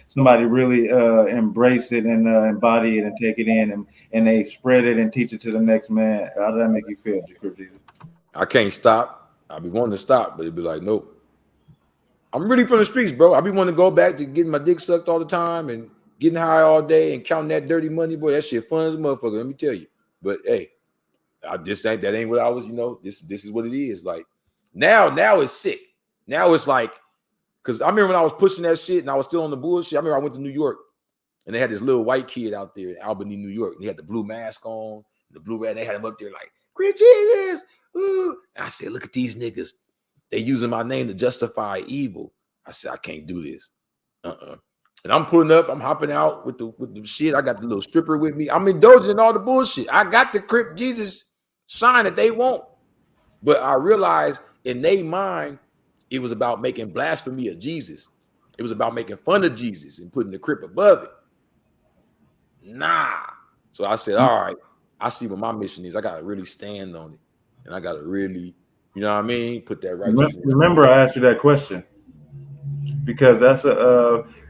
somebody really embrace it and embody it and take it in and they spread it and teach it to the next man? How did that make you feel, Crip Jesus? I can't stop. I be wanting to stop, but it'd be like, nope. I'm really from the streets, bro. I be wanting to go back to getting my dick sucked all the time and getting high all day and counting that dirty money, boy. That shit fun as a motherfucker. Let me tell you. But hey, I just ain't that ain't what I was. You know, this is what it is. Like now it's sick. Now it's like, because I remember when I was pushing that shit and I was still on the bullshit. I remember I went to New York and they had this little white kid out there in Albany, New York. And he had the blue mask on, the blue red. They had him up there like, Bricc Jesus. Ooh. And I said, look at these niggas. They using my name to justify evil. I said, I can't do this. And I'm pulling up, I'm hopping out with the shit. I got the little stripper with me. I'm indulging in all the bullshit. I got the Crip Jesus shine that they want. But I realized in their mind, it was about making blasphemy of Jesus. It was about making fun of Jesus and putting the Crip above it. Nah. So I said, all right, I see what my mission is. I got to really stand on it. And I got to really, you know what I mean? Put that righteousness. Remember, I asked you that question because that's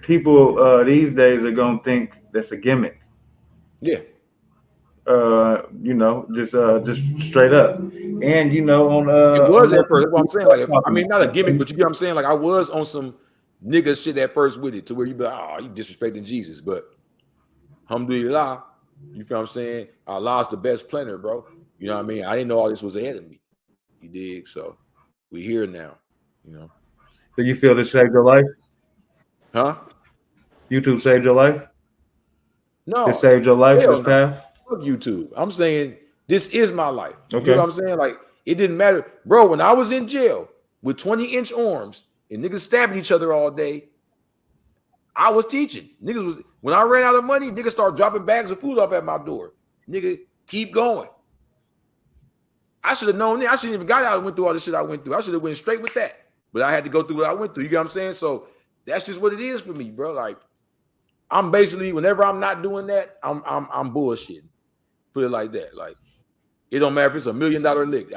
people these days are going to think that's a gimmick. Yeah. You know, just straight up. And, you know, on it was at first. That's what I'm saying. Like, I mean, not a gimmick, but you get what I'm saying? Like, I was on some nigga shit at first with it to where you be like, oh, you disrespecting Jesus. But alhamdulillah, you feel what I'm saying? Allah's the best planner, bro. You know what I mean? I didn't know all this was ahead of me. You dig? So we here now, you know. Do you feel this saved your life? Huh? YouTube saved your life? No. It saved your life, this path? Fuck YouTube. I'm saying this is my life. Okay. You know what I'm saying? Like, it didn't matter. Bro, when I was in jail with 20-inch arms and niggas stabbing each other all day, I was teaching. Niggas was, when I ran out of money, niggas started dropping bags of food up at my door. Nigga, keep going. I should have known that. I shouldn't even got out and went through all the shit I went through. I should have went straight with that. But I had to go through what I went through. You get what I'm saying? So that's just what it is for me, bro. Like, I'm basically, whenever I'm not doing that, I'm bullshitting. Put it like that. Like, it don't matter if it's $1 million lick.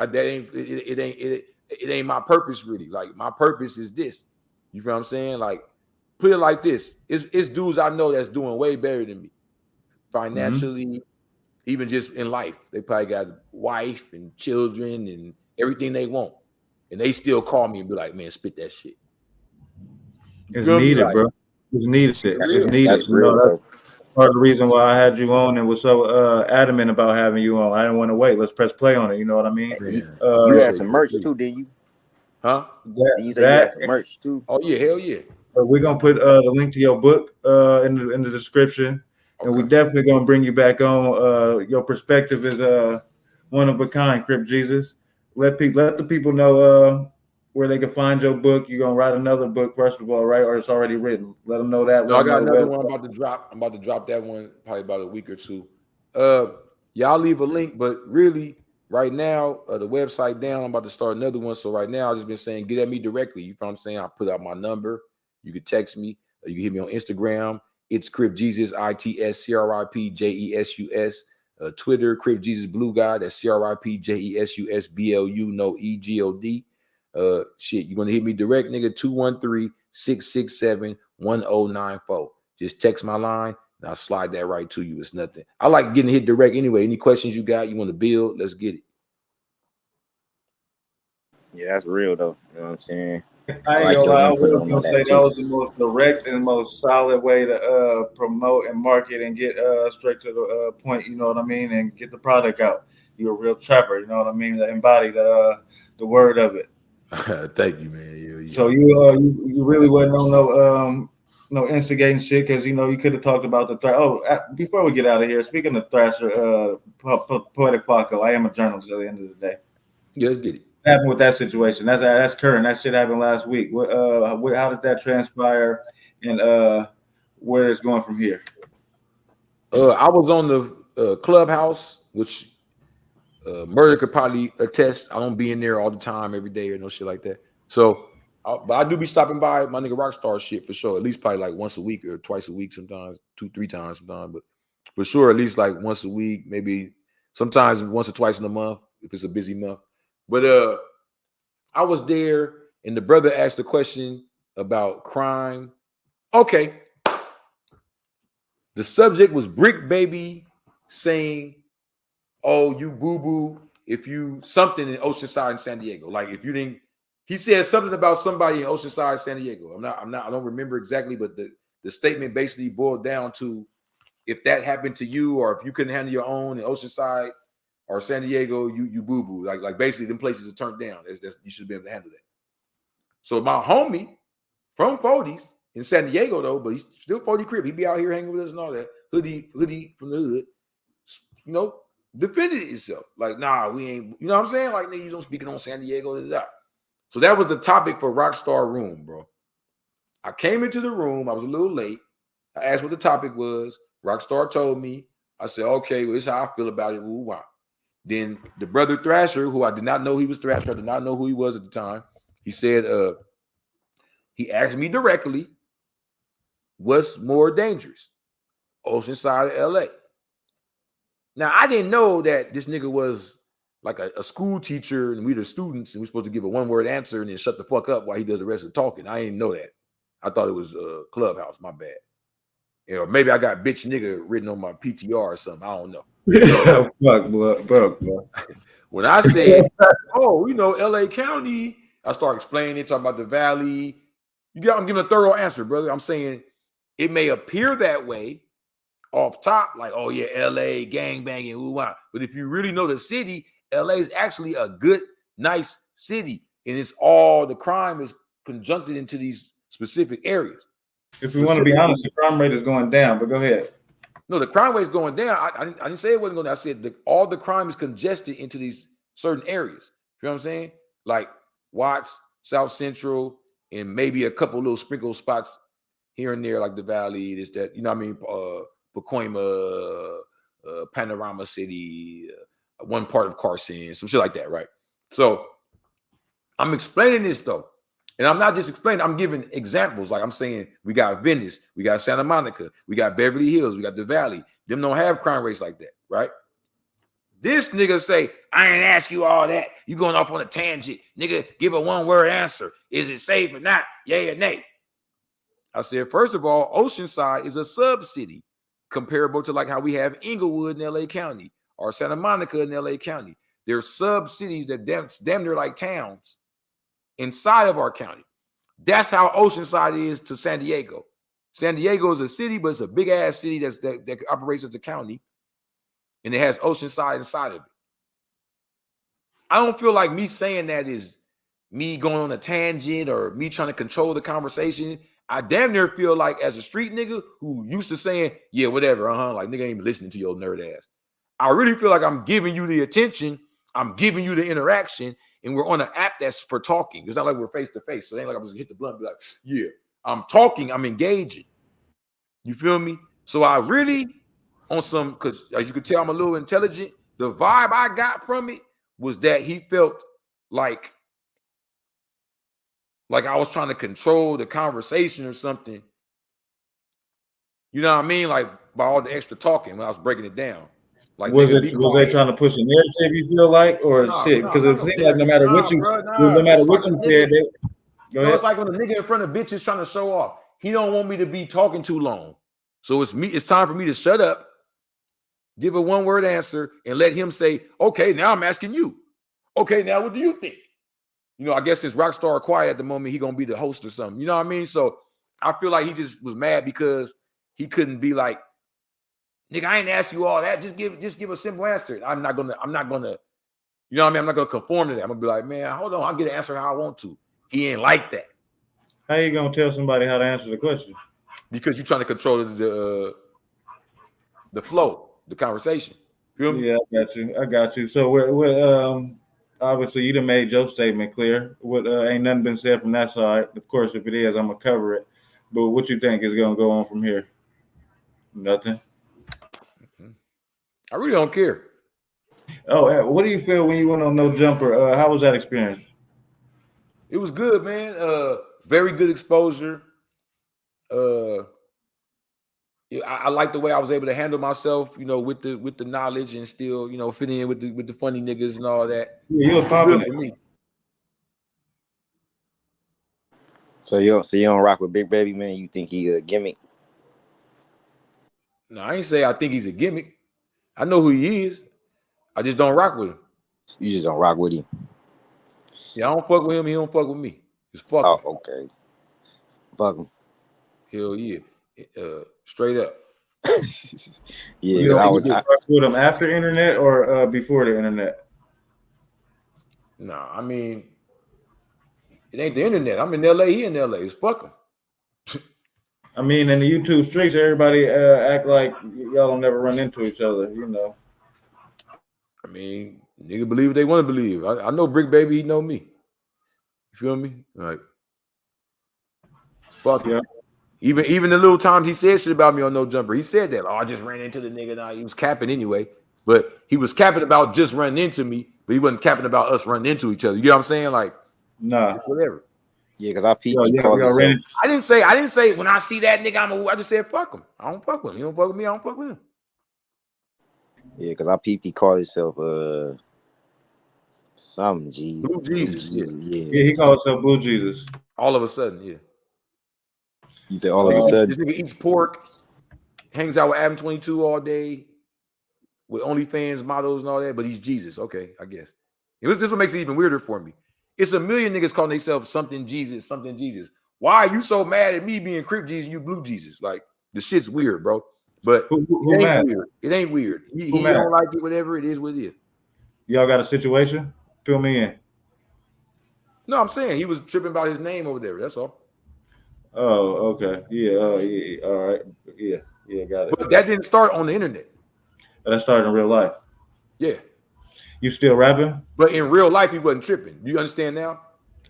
It ain't my purpose really. Like, my purpose is this. You feel what I'm saying? Like, put it like this. It's dudes I know that's doing way better than me. Financially, even just in life. They probably got a wife and children and everything they want. And they still call me and be like, man, spit that shit. It's needed, like, bro. It's needed. It's needed. That's real, that's part of the reason why I had you on and was so adamant about having you on. I didn't want to wait. Let's press play on it. You know what I mean? You had some merch too, didn't you? Huh? You say you had some merch too? Oh yeah, hell yeah. We're gonna put the link to your book in the description. Okay. And we're definitely gonna bring you back on. Your perspective is one of a kind, Crip Jesus. Let the people know where they can find your book. You're gonna write another book, first of all, right? Or it's already written. Let them know that. No, I got another one I'm about to drop. I'm about to drop that one probably about a week or two. Y'all leave a link, but really, right now, the website down. I'm about to start another one. So right now, I've just been saying, get at me directly. You know what I'm saying? I put out my number. You can text me. You can hit me on Instagram. It's Crip Jesus, ITSCRIPJESUS. Twitter, Crip Jesus Blue Guy. That's CRIPJESUSBLU, no EGOD. Shit, you want to hit me direct, nigga, 213-667-1444. 1094. Just text my line and I'll slide that right to you. It's nothing. I like getting hit direct anyway. Any questions you got, you want to build, let's get it. Yeah, that's real though. You know what I'm saying? I ain't gonna lie, I was gonna say that was the most direct and most solid way to promote and market and get straight to the point, you know what I mean, and get the product out. You're a real trapper, you know what I mean, to embody the word of it. Thank you, man. Yeah. So you really wasn't on no instigating shit, because you know you could have talked about the before we get out of here, speaking of Thrasher, Poetic Flacco, I am a journalist at the end of the day. Yeah, let's get it. What happened with that situation? That's current. That shit happened last week. How did that transpire, and where it's going from here? I was on the clubhouse, which Murder could probably attest. I don't be in there all the time, every day, or no shit like that. So, but I do be stopping by my nigga Rockstar shit for sure. At least probably like once a week or twice a week, sometimes 2-3 times sometimes. But for sure, at least like once a week, maybe sometimes once or twice in a month if it's a busy month. But I was there, and the brother asked a question about crime. Okay. The subject was BriccBaby saying, "Oh, you boo-boo if you something in Oceanside in San Diego." Like if you didn't, he said something about somebody in Oceanside, San Diego. I don't remember exactly, but the statement basically boiled down to if that happened to you, or if you couldn't handle your own in Oceanside or San Diego, you boo-boo. Like basically them places are turned down. You should be able to handle that. So my homie from 40s in San Diego though, but he's still 40 Crip. He be out here hanging with us and all that. Hoodie from the hood, you know, defended itself. Like, nah, we ain't, you know what I'm saying? Like, nigga, you don't speaking on San Diego. So that was the topic for Rockstar Room, bro. I came into the room. I was a little late. I asked what the topic was. Rockstar told me. I said, okay, well, this is how I feel about it. Ooh, wow. Then the brother Thrasher, who I did not know he was Thrasher, I did not know who he was at the time. He said, he asked me directly, what's more dangerous, Oceanside or LA? Now, I didn't know that this nigga was like a school teacher and we the students and we're supposed to give a one-word answer and then shut the fuck up while he does the rest of the talking. I didn't know that. I thought it was Clubhouse, my bad. You know, maybe I got bitch nigga written on my PTR or something. I don't know. Fuck, bro. When I said, oh, you know, LA County, I start explaining, talking about the valley. I'm giving a thorough answer, brother. I'm saying it may appear that way off top, like, oh yeah, LA, gangbanging, ooh-wah. But if you really know the city, LA is actually a good, nice city. And it's all the crime is conjuncted into these specific areas. If we want to be honest, the crime rate is going down, but go ahead. No, the crime rate is going down. I didn't say it wasn't going down. I said all the crime is congested into these certain areas. You know what I'm saying? Like Watts, South Central, and maybe a couple little sprinkle spots here and there, like the Valley, this, that, you know what I mean? Pacoima, Panorama City, one part of Carson, some shit like that, right? So I'm explaining this though. And I'm not just explaining, I'm giving examples. Like I'm saying, we got Venice, we got Santa Monica, we got Beverly Hills, we got the Valley. Them don't have crime rates like that, right? This nigga say, I ain't ask you all that. You going off on a tangent. Nigga, give a one-word answer. Is it safe or not? Yay or nay? I said, first of all, Oceanside is a sub-city comparable to like how we have Inglewood in LA County or Santa Monica in LA County. They're sub-cities that damn near like towns inside of our county. That's how Oceanside is to San Diego. San Diego is a city, but it's a big ass city that operates as a county, and it has Oceanside inside of it. I don't feel like me saying that is me going on a tangent or me trying to control the conversation. I damn near feel like as a street nigga who used to saying, yeah, whatever, like nigga ain't even listening to your nerd ass. I really feel like I'm giving you the attention, I'm giving you the interaction, and we're on an app that's for talking. It's not like we're face to face. So it ain't like I'm just hit the blunt and be like, yeah, I'm talking, I'm engaging. You feel me? So I really on some, because as you can tell, I'm a little intelligent. The vibe I got from it was that he felt like I was trying to control the conversation or something. You know what I mean? Like by all the extra talking when I was breaking it down. Like was they trying to push a narrative, you feel like, or shit? Because it seems like no matter what you said, it's like when a nigga in front of bitches trying to show off. he don't want me to be talking too long. So it's time for me to shut up, give a one-word answer, and let him say, okay, now I'm asking you. Okay, now what do you think? You know, I guess since Rockstar quiet at the moment, he gonna be the host or something. You know what I mean? So I feel like he just was mad because he couldn't be like, nigga, I ain't ask you all that. Just give a simple answer. I'm not gonna, you know what I mean? I'm not gonna conform to that. I'm gonna be like, man, hold on, I'll get an answer how I want to. He ain't like that. How you gonna tell somebody how to answer the question? Because you're trying to control the flow, the conversation. Feel me? Yeah, I got you. So what obviously you done made your statement clear. What ain't nothing been said from that side. Of course, if it is, I'm gonna cover it. But what you think is gonna go on from here? Nothing. I really don't care. Oh, what do you feel when you went on NoJumper? How was that experience? It was good, man. Very good exposure. I like the way I was able to handle myself, you know, with the knowledge and still, you know, fit in with the funny niggas and all that. Yeah, you was popping for me. So you don't rock with BriccBaby, man? You think he a gimmick? No, I ain't say I think he's a gimmick. I know who he is. I just don't rock with him. You just don't rock with him. Yeah, I don't fuck with him. He don't fuck with me. Just fuck him. Oh, okay. Fuck him. Hell yeah. Straight up. Yeah, you I was with him after internet or before the internet? Nah, I mean, it ain't the internet. I'm in LA. He in LA. It's fuck him. I mean, in the YouTube streets, everybody act like y'all don't never run into each other, you know. I mean, nigga believe what they want to believe. I know BriccBaby, he know me. You feel me? Like, fuck yeah. Even the little times he said shit about me on NoJumper, he said that. Oh, I just ran into the nigga. Nah, he was capping anyway. But he was capping about just running into me, but he wasn't capping about us running into each other. You get what I'm saying? Like, nah, whatever. Yeah, because I peeped. I didn't say when I see that nigga, I just said fuck him. I don't fuck with him. He don't fuck with me. I don't fuck with him. Yeah, because I peeped. He called himself some Jesus. Blue Jesus. Yeah, he called himself Blue Jesus. All of a sudden, yeah. He said all of a sudden. This nigga eats pork, hangs out with Adam 22 all day, with OnlyFans models and all that, but he's Jesus. Okay, I guess. This is what makes it even weirder for me. It's a million niggas calling themselves something Jesus, something Jesus. Why are you so mad at me being Crip Jesus, you Blue Jesus? Like, the shit's weird, bro. But who it ain't mad? weird. It ain't weird. He don't like it, whatever it is, what it is. Y'all got a situation? Fill me in. No, I'm saying he was tripping about his name over there. That's all. Oh, okay. Yeah, yeah. All right. Yeah, got it. But that didn't start on the internet. That started in real life. Yeah. You still rapping? But in real life, he wasn't tripping. You understand now?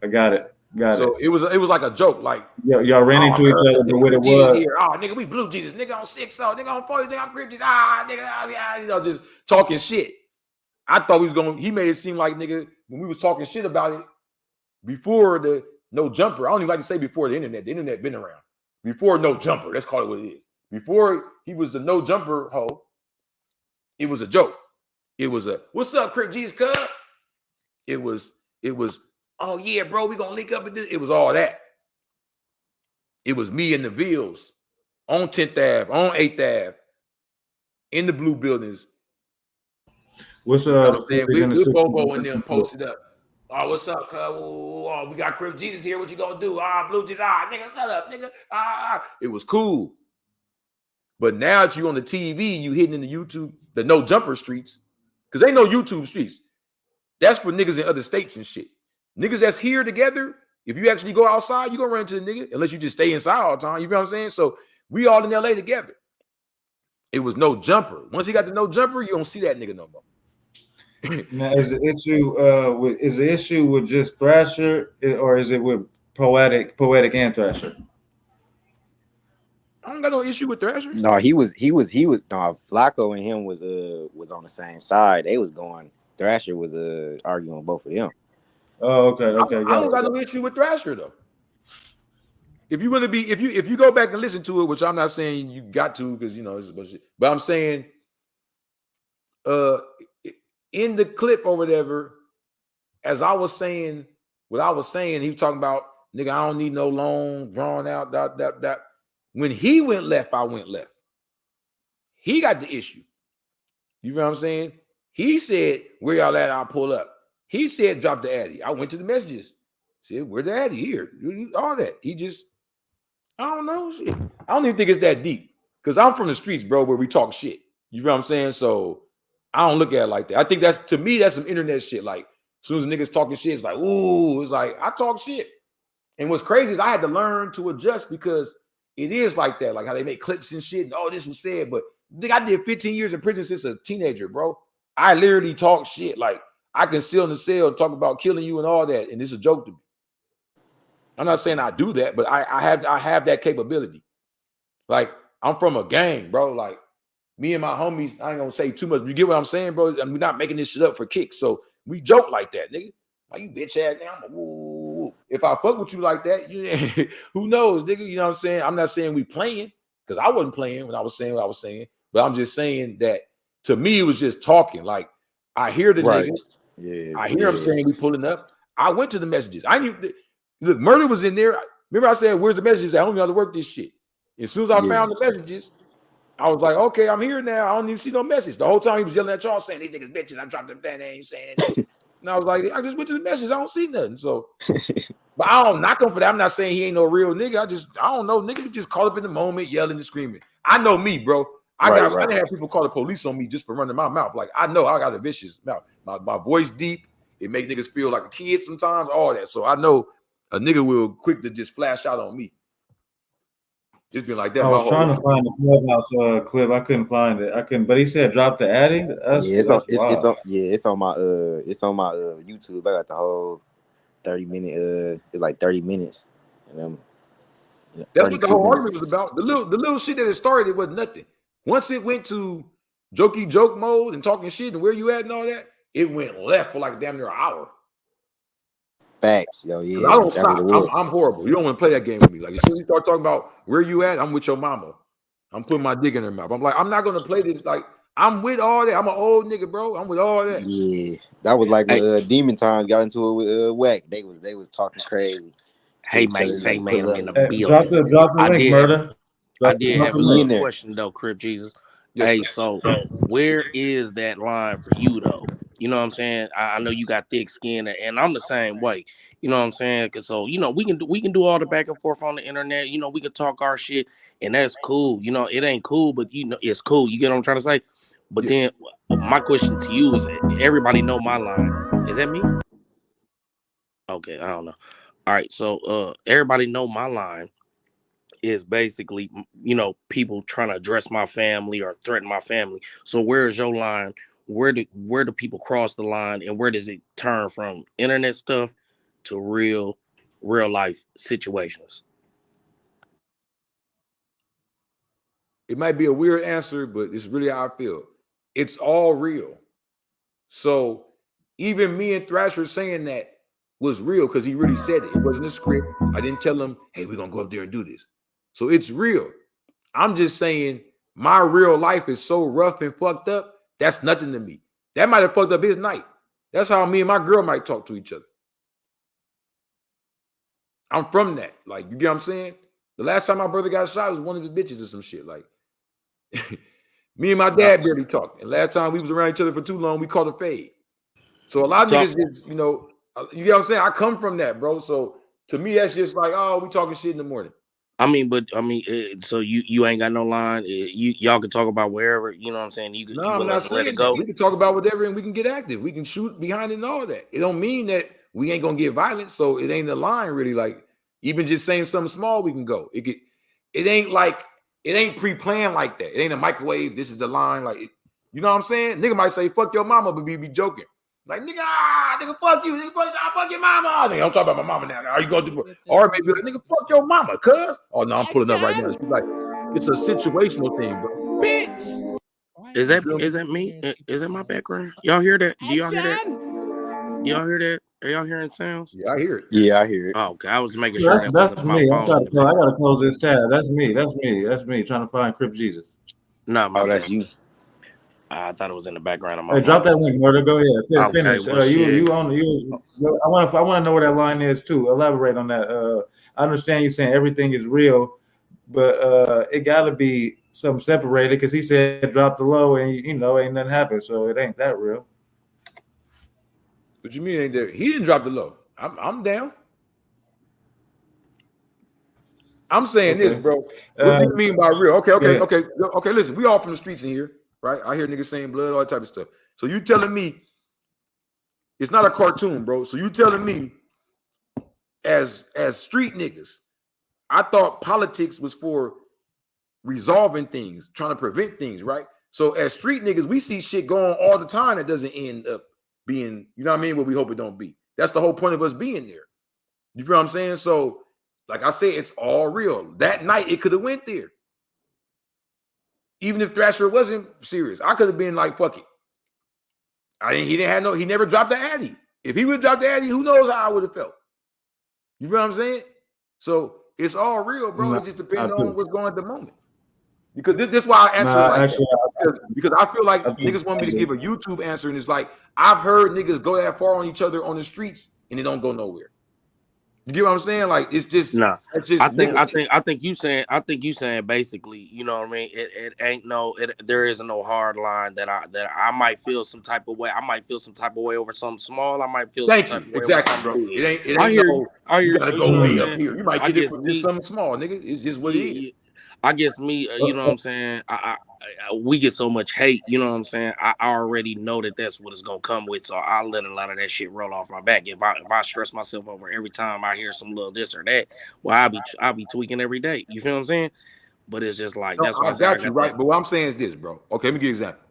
I got it. So it was like a joke. Like y'all ran into each other, but what it was. Here. Oh, nigga, we Blue Jesus. Nigga on 6, nigga on 4, nigga on Crip Jesus. Nigga, you know, just talking shit. I thought he made it seem like, nigga, when we was talking shit about it before the NoJumper. I don't even like to say before the internet. The internet been around. Before NoJumper. Let's call it what it is. Before he was the NoJumper hoe, it was a joke. It was a, what's up, Crip Jesus, cuz? It was, oh yeah, bro, we gonna link up with this. It was all that. It was me and the Vills on 10th Ave, on 8th Ave, in the blue buildings. What's up? You know what I'm saying? We Bobo and them posted up. Oh, what's up, cuz? Oh, we got Crip Jesus here. What you gonna do? Blue Jesus. Nigga, shut up, nigga. It was cool. But now that you on the TV, you hitting in the YouTube, the NoJumper streets, because ain't no YouTube streets. That's for niggas in other states and shit. Niggas that's here together, if you actually go outside, you gonna run into the nigga, unless you just stay inside all the time. You know what I'm saying? So we all in LA together. It was NoJumper. Once he got the NoJumper, you don't see that nigga no more. Now, is the issue with just Thrasher, or is it with Poetic and Thrasher? I don't got no issue with Thrasher. No, he was. No, Flacco and him was on the same side. They was going. Thrasher was arguing with both of them. Oh, okay. I don't got no issue with Thrasher though. If you want to be, if you go back and listen to it, which I'm not saying you got to, because you know it's a bunch of shit, but I'm saying, in the clip or whatever, as I was saying, what I was saying, he was talking about Nigga, I don't need no long, drawn out, that. When he went left, I went left. He got the issue. You know what I'm saying? He said, where y'all at? I'll pull up. He said, drop the Addy. I went to the messages. Said, where the Addy? Here. All that. He just, I don't know. Shit. I don't even think it's that deep. Because I'm from the streets, bro, where we talk shit. You know what I'm saying? So I don't look at it like that. I think that's, to me, that's some internet shit. Like, as soon as niggas talking shit, it's like, ooh, it's like, I talk shit. And what's crazy is I had to learn to adjust because it is like that, like how they make clips and shit. And all this was said, but I did 15 years in prison since a teenager, bro. I literally talk shit. Like I can sit in the cell and talk about killing you and all that, and it's a joke to me. I'm not saying I do that, but I have that capability. Like I'm from a gang, bro. Like me and my homies, I ain't gonna say too much. But you get what I'm saying, bro? And we're not making this shit up for kicks. So we joke like that, nigga. Like you bitch ass nigga. I'm a woo. If I fuck with you like that, you who knows, nigga? You know what I'm saying? I'm not saying we playing because I wasn't playing when I was saying what I was saying, but I'm just saying that to me it was just talking. Like I hear the nigga, I hear him saying we pulling up. I went to the messages. I knew look, murder was in there. Remember, I said, "Where's the messages? I don't know how to work this shit." As soon as I found the messages, I was like, "Okay, I'm here now." I don't even see no message. The whole time he was yelling at y'all saying these niggas bitches. I dropped them down. They ain't saying anything. And I was like, I just went to the message. I don't see nothing. So, but I don't knock him for that. I'm not saying he ain't no real nigga. I don't know. Nigga just caught up in the moment, yelling and screaming. I know me, bro. I didn't have people call the police on me just for running my mouth. Like I know I got a vicious mouth. My voice deep. It make niggas feel like a kid sometimes. All that. So I know a nigga will quick to just flash out on me. It's been like that. I was trying to find the clubhouse clip. I couldn't find it. I couldn't. But he said drop the Addy. It's on my YouTube. I got the whole 30-minute. It's like 30 minutes. And that's what the whole argument was about. The little shit that it started, it wasn't nothing. Once it went to jokey joke mode and talking shit and where you at and all that, it went left for like damn near an hour. Facts, yo, yeah. I don't stop. I'm horrible. You don't want to play that game with me. Like as soon as you start talking about where you at, I'm with your mama. I'm putting my dick in her mouth. I'm like, I'm not gonna play this. Like I'm with all that. I'm an old nigga, bro. I'm with all that. Yeah, that was like when Demon Times got into it with Wack. They was talking crazy. Hey man, say man, I'm in the building. Drop the link, murder. I did have a question though, Crip Jesus. Yes, hey, so where is that line for you though? You know what I'm saying? I know you got thick skin, and I'm the same way. You know what I'm saying? Cause so you know we can do all the back and forth on the internet. You know we can talk our shit, and that's cool. You know it ain't cool, but you know it's cool. You get what I'm trying to say? But then my question to you is: everybody know my line? Is that me? Okay, I don't know. All right, so everybody know my line is basically, you know, people trying to address my family or threaten my family. So where is your line? Where do people cross the line, and where does it turn from internet stuff to real life situations? It might be a weird answer, but it's really how I feel. It's all real. So even me and Thrasher saying that was real because he really said it. It wasn't a script. I didn't tell him, hey, we're gonna go up there and do this. So it's real. I'm just saying my real life is so rough and fucked up. That's nothing to me. That might have fucked up his night. That's how me and my girl might talk to each other. I'm from that. Like, you get what I'm saying? The last time my brother got shot was one of the bitches or some shit. Like, me and my dad barely talked. And last time we was around each other for too long, we called a fade. So a lot of niggas just, you know what I'm saying? I come from that, bro. So to me, that's just like, oh, we talking shit in the morning. So you ain't got no line. Y'all can talk about wherever, you know what I'm saying? I'm not saying that. We can talk about whatever and we can get active. We can shoot behind it and all that. It don't mean that we ain't gonna get violent. So it ain't a line really. Like even just saying something small, we can go. It ain't pre-planned like that. It ain't a microwave. This is the line. Like, you know what I'm saying? Nigga might say, fuck your mama, but be joking. Like, nigga, fuck you. Nigga, fuck your mama. Nigga, I'm talking about my mama now. Are you going to do it? Or maybe like, nigga, fuck your mama, cuz. Oh, no, I'm pulling up right now. She's like, it's a situational thing, bro. Bitch. Is that me? Is that my background? Y'all hear that? Do y'all hear that? Do y'all hear that? Are y'all hearing sounds? Yeah, I hear it. Yeah, I hear it. Oh, okay. I was making sure that's me. I gotta close this tab. That's me. That's me trying to find Crip Jesus. No, that's you. I thought it was in the background of my Hey, phone. drop that link, Murder. Go ahead. Okay, Finish. well, I want to know where that line is too. Elaborate on that. I understand you saying everything is real, but it got to be something separated because he said drop the low and ain't nothing happened, so it ain't that real. What you mean ain't there? He didn't drop the low. I'm down. I'm saying this, bro. What do you mean by real? Okay. Listen, we all from the streets in here, right? I hear niggas saying blood, all that type of stuff. So you telling me it's not a cartoon, bro? So you telling me as street niggas, I thought politics was for resolving things, trying to prevent things, right? So as street niggas, we see shit going on all the time that doesn't end up being, you know what I mean, what we hope it don't be. That's the whole point of us being there. You feel what I'm saying? So, like I said, it's all real. That night, it could have went there. Even if Thrasher wasn't serious, I could have been like, fuck it. He never dropped the Addy. If he would have dropped the Addy, who knows how I would have felt. You feel what I'm saying? So it's all real, bro. It just depends on what's going on at the moment. Because this is why I answer because I feel like niggas want me to give a YouTube answer, and it's like I've heard niggas go that far on each other on the streets and it don't go nowhere. You get what I'm saying? Like it's just It's just I think you saying basically, you know what I mean? It ain't there isn't no hard line that I might feel some type of way. I might feel some type of way over something small. I might feel some type of way over something big. It ain't you gotta go way up here. You might get it from just something small, nigga. It's just what it is. I guess me, you know what I'm saying? We get so much hate, you know what I'm saying? I already know that that's what it's gonna come with, so I'll let a lot of that shit roll off my back. If I stress myself over every time I hear some little this or that, well, I'll be tweaking every day. You feel what I'm saying? But it's just like that's why I got you right. But what I'm saying is this, bro. Okay, let me give you an example.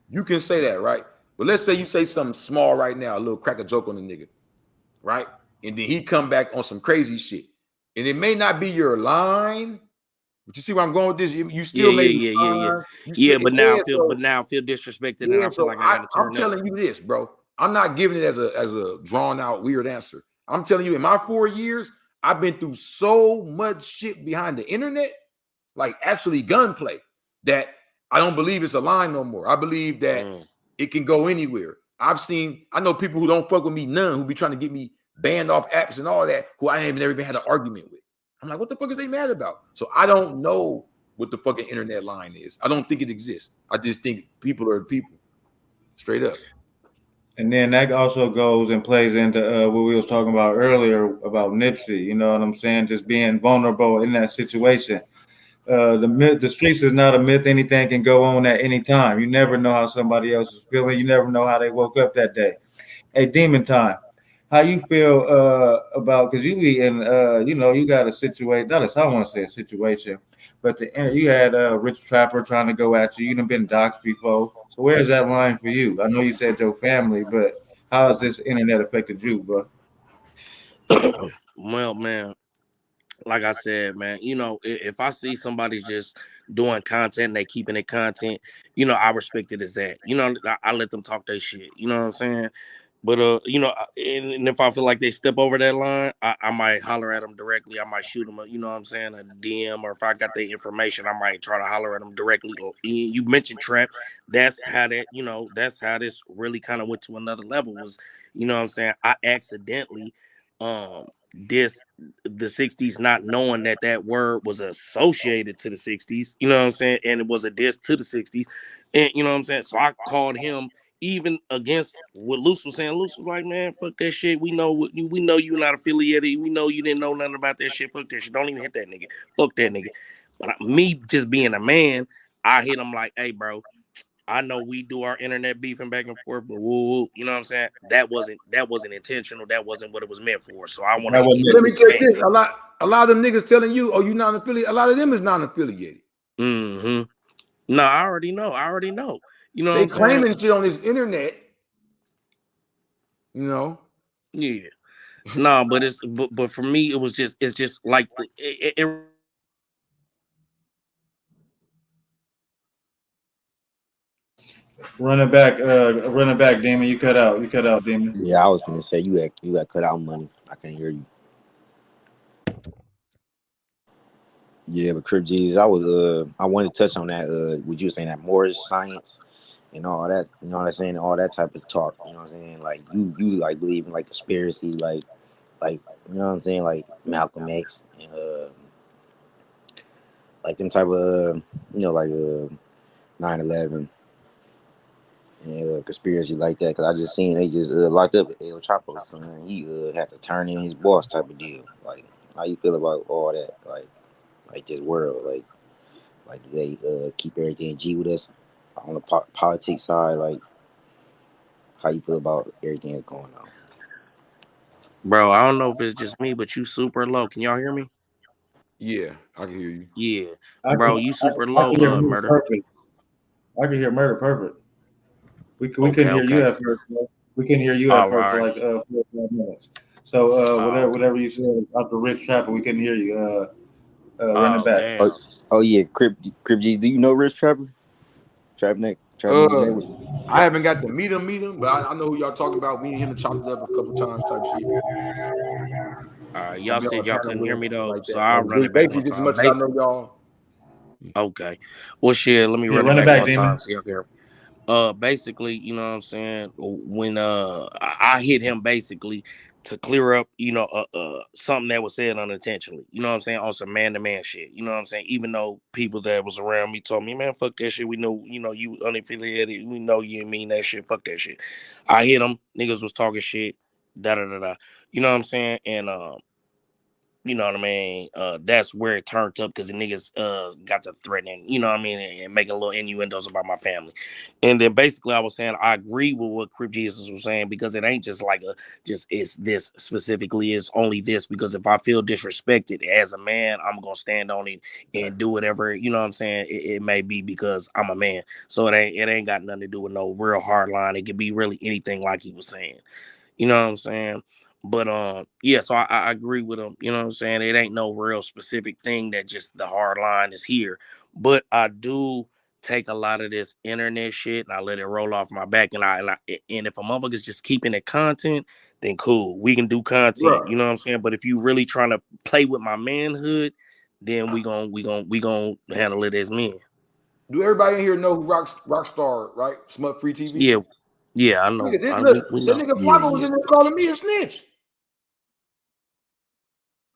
You can say that, right? But let's say you say something small right now, a little crack a joke on the nigga, right? And then he come back on some crazy shit, and it may not be your line. But you see where I'm going with this? You still but now I feel disrespected, and I feel like I gotta turn I'm telling you this, bro. I'm not giving it as a drawn out weird answer. I'm telling you, in my 4 years, I've been through so much shit behind the internet, like actually gunplay, that I don't believe it's a line no more. I believe that it can go anywhere. I know people who don't fuck with me none, who be trying to get me banned off apps and all that, who I ain't never even had an argument with. I'm like, what the fuck is they mad about? So I don't know what the fucking internet line is. I don't think it exists. I just think people are people, straight up. And then that also goes and plays into what we was talking about earlier about Nipsey. You know what I'm saying? Just being vulnerable in that situation. The streets is not a myth. Anything can go on at any time. You never know how somebody else is feeling. You never know how they woke up that day. Hey, Demon Time. How you feel about, because you be in you got a situation, I don't want to say a situation, but you had Rich Trapper trying to go at you. You done been doxxed before. So where's that line for you? I know you said your family, but how has this internet affected you, bro? Well, man, like I said, man, if I see somebody just doing content and they keeping it content, I respect it as that. I let them talk their shit. You know what I'm saying? But and if I feel like they step over that line, I might holler at them directly. I might shoot them, a DM, or if I got their information, I might try to holler at them directly. You mentioned Trap. That's how this really kind of went to another level. Was, I accidentally diss the 60s, not knowing that word was associated to the 60s. You know what I'm saying? And it was a diss to the 60s. And you know what I'm saying? So I called him. Even against what Luce was saying, Luce was like, man, fuck that shit. We know you're not affiliated. We know you didn't know nothing about that shit. Fuck that shit. Don't even hit that nigga. Fuck that nigga. But me just being a man, I hit him like, hey, bro, I know we do our internet beefing back and forth, but woo, you know what I'm saying? That wasn't intentional. That wasn't what it was meant for. So I want to let me check this. A lot of them niggas telling you, oh, you not affiliated. A lot of them is not affiliated. Mm-hmm. No, I already know. You know, they claiming shit on this internet. Yeah. No, but for me, it's just like it Running back, Damon. You cut out, Damon. Yeah, I was gonna say you got cut out money. I can't hear you. Yeah, but Crip Jesus, I wanted to touch on that. Would you saying that Moorish science? and all that, you know what I'm saying, all that type of talk, you know what I'm saying, like you like believe in like conspiracy, like you know what I'm saying, like Malcolm X and like them type of you know, like 9/11 and conspiracy like that, because I just seen they just locked up El Chapo's son. He had to turn in his boss type of deal. Like, how you feel about all that, like this world, like do they keep everything G with us on the politics side? Like, how you feel about everything that's going on? Bro, I don't know if it's just me, but you super low. Can y'all hear me? Yeah, I can hear you. Yeah, bro, you super low, Murder. Perfect. I can hear Murder perfect. We couldn't hear you at first. We couldn't hear you at first for like 4 or 5 minutes. So whatever you said after Rich Trapper, we couldn't hear you. Run it back. Damn. Oh yeah, Crip Jesus. Do you know Rich Trapper? I haven't got to meet him, but I know who y'all talking about. Me and him chopped it up a couple times, type shit. Y'all said y'all couldn't hear me though, like so I'll run it back. Basically, just as much as I know y'all. Okay. Well, shit, let me run it back one time so y'all can hear. Basically, you know what I'm saying, when I hit him basically to clear up, you know, something that was said unintentionally, you know what I'm saying, on some man-to-man shit, you know what I'm saying, even though people that was around me told me, man, fuck that shit, we know, you know, you unaffiliated, we know you didn't mean that shit, fuck that shit. I hit him, niggas was talking shit, da-da-da-da, you know what I'm saying, and you know what I mean? That's where it turned up because the niggas got to threatening, you know what I mean, and making little innuendos about my family. And then basically I was saying I agree with what Crip Jesus was saying, because it ain't just like it's this specifically, it's only this, because if I feel disrespected as a man, I'm gonna stand on it and do whatever, you know what I'm saying, it may be, because I'm a man. So it ain't got nothing to do with no real hard line. It could be really anything like he was saying. You know what I'm saying? But yeah, so I agree with him. You know what I'm saying? It ain't no real specific thing that just the hard line is here. But I do take a lot of this internet shit and I let it roll off my back. And if a motherfucker's just keeping it content, then cool. We can do content. Right. You know what I'm saying? But if you really trying to play with my manhood, then we gonna handle it as men. Do everybody in here know who Rockstar, right? Smut Free TV? Yeah, I know. Nigga, that nigga Flacco was in there calling me a snitch.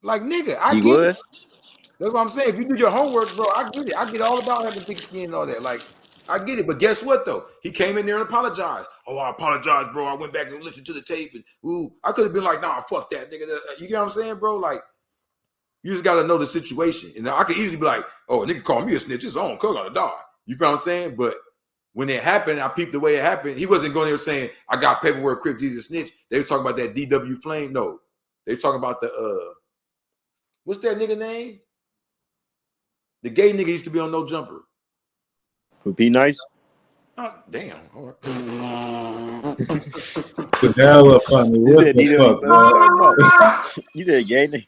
Like, nigga, I get it. That's what I'm saying. If you do your homework, bro, I get it. I get all about having thick skin and all that. Like, I get it. But guess what, though? He came in there and apologized. Oh, I apologize, bro. I went back and listened to the tape. And, ooh, I could have been like, nah, fuck that, nigga. You get what I'm saying, bro? Like, you just got to know the situation. And I could easily be like, oh, a nigga called me a snitch. His own cook on the dog. You feel what I'm saying? But when it happened, I peeped the way it happened. He wasn't going there saying, I got paperwork, Crip Jesus snitch. They was talking about that DW Flame. No. They was talking about the, what's that nigga name? The gay nigga used to be on NoJumper. Would be nice. Oh, damn. All right. The hell up funny. What the fuck, you said gay nigga.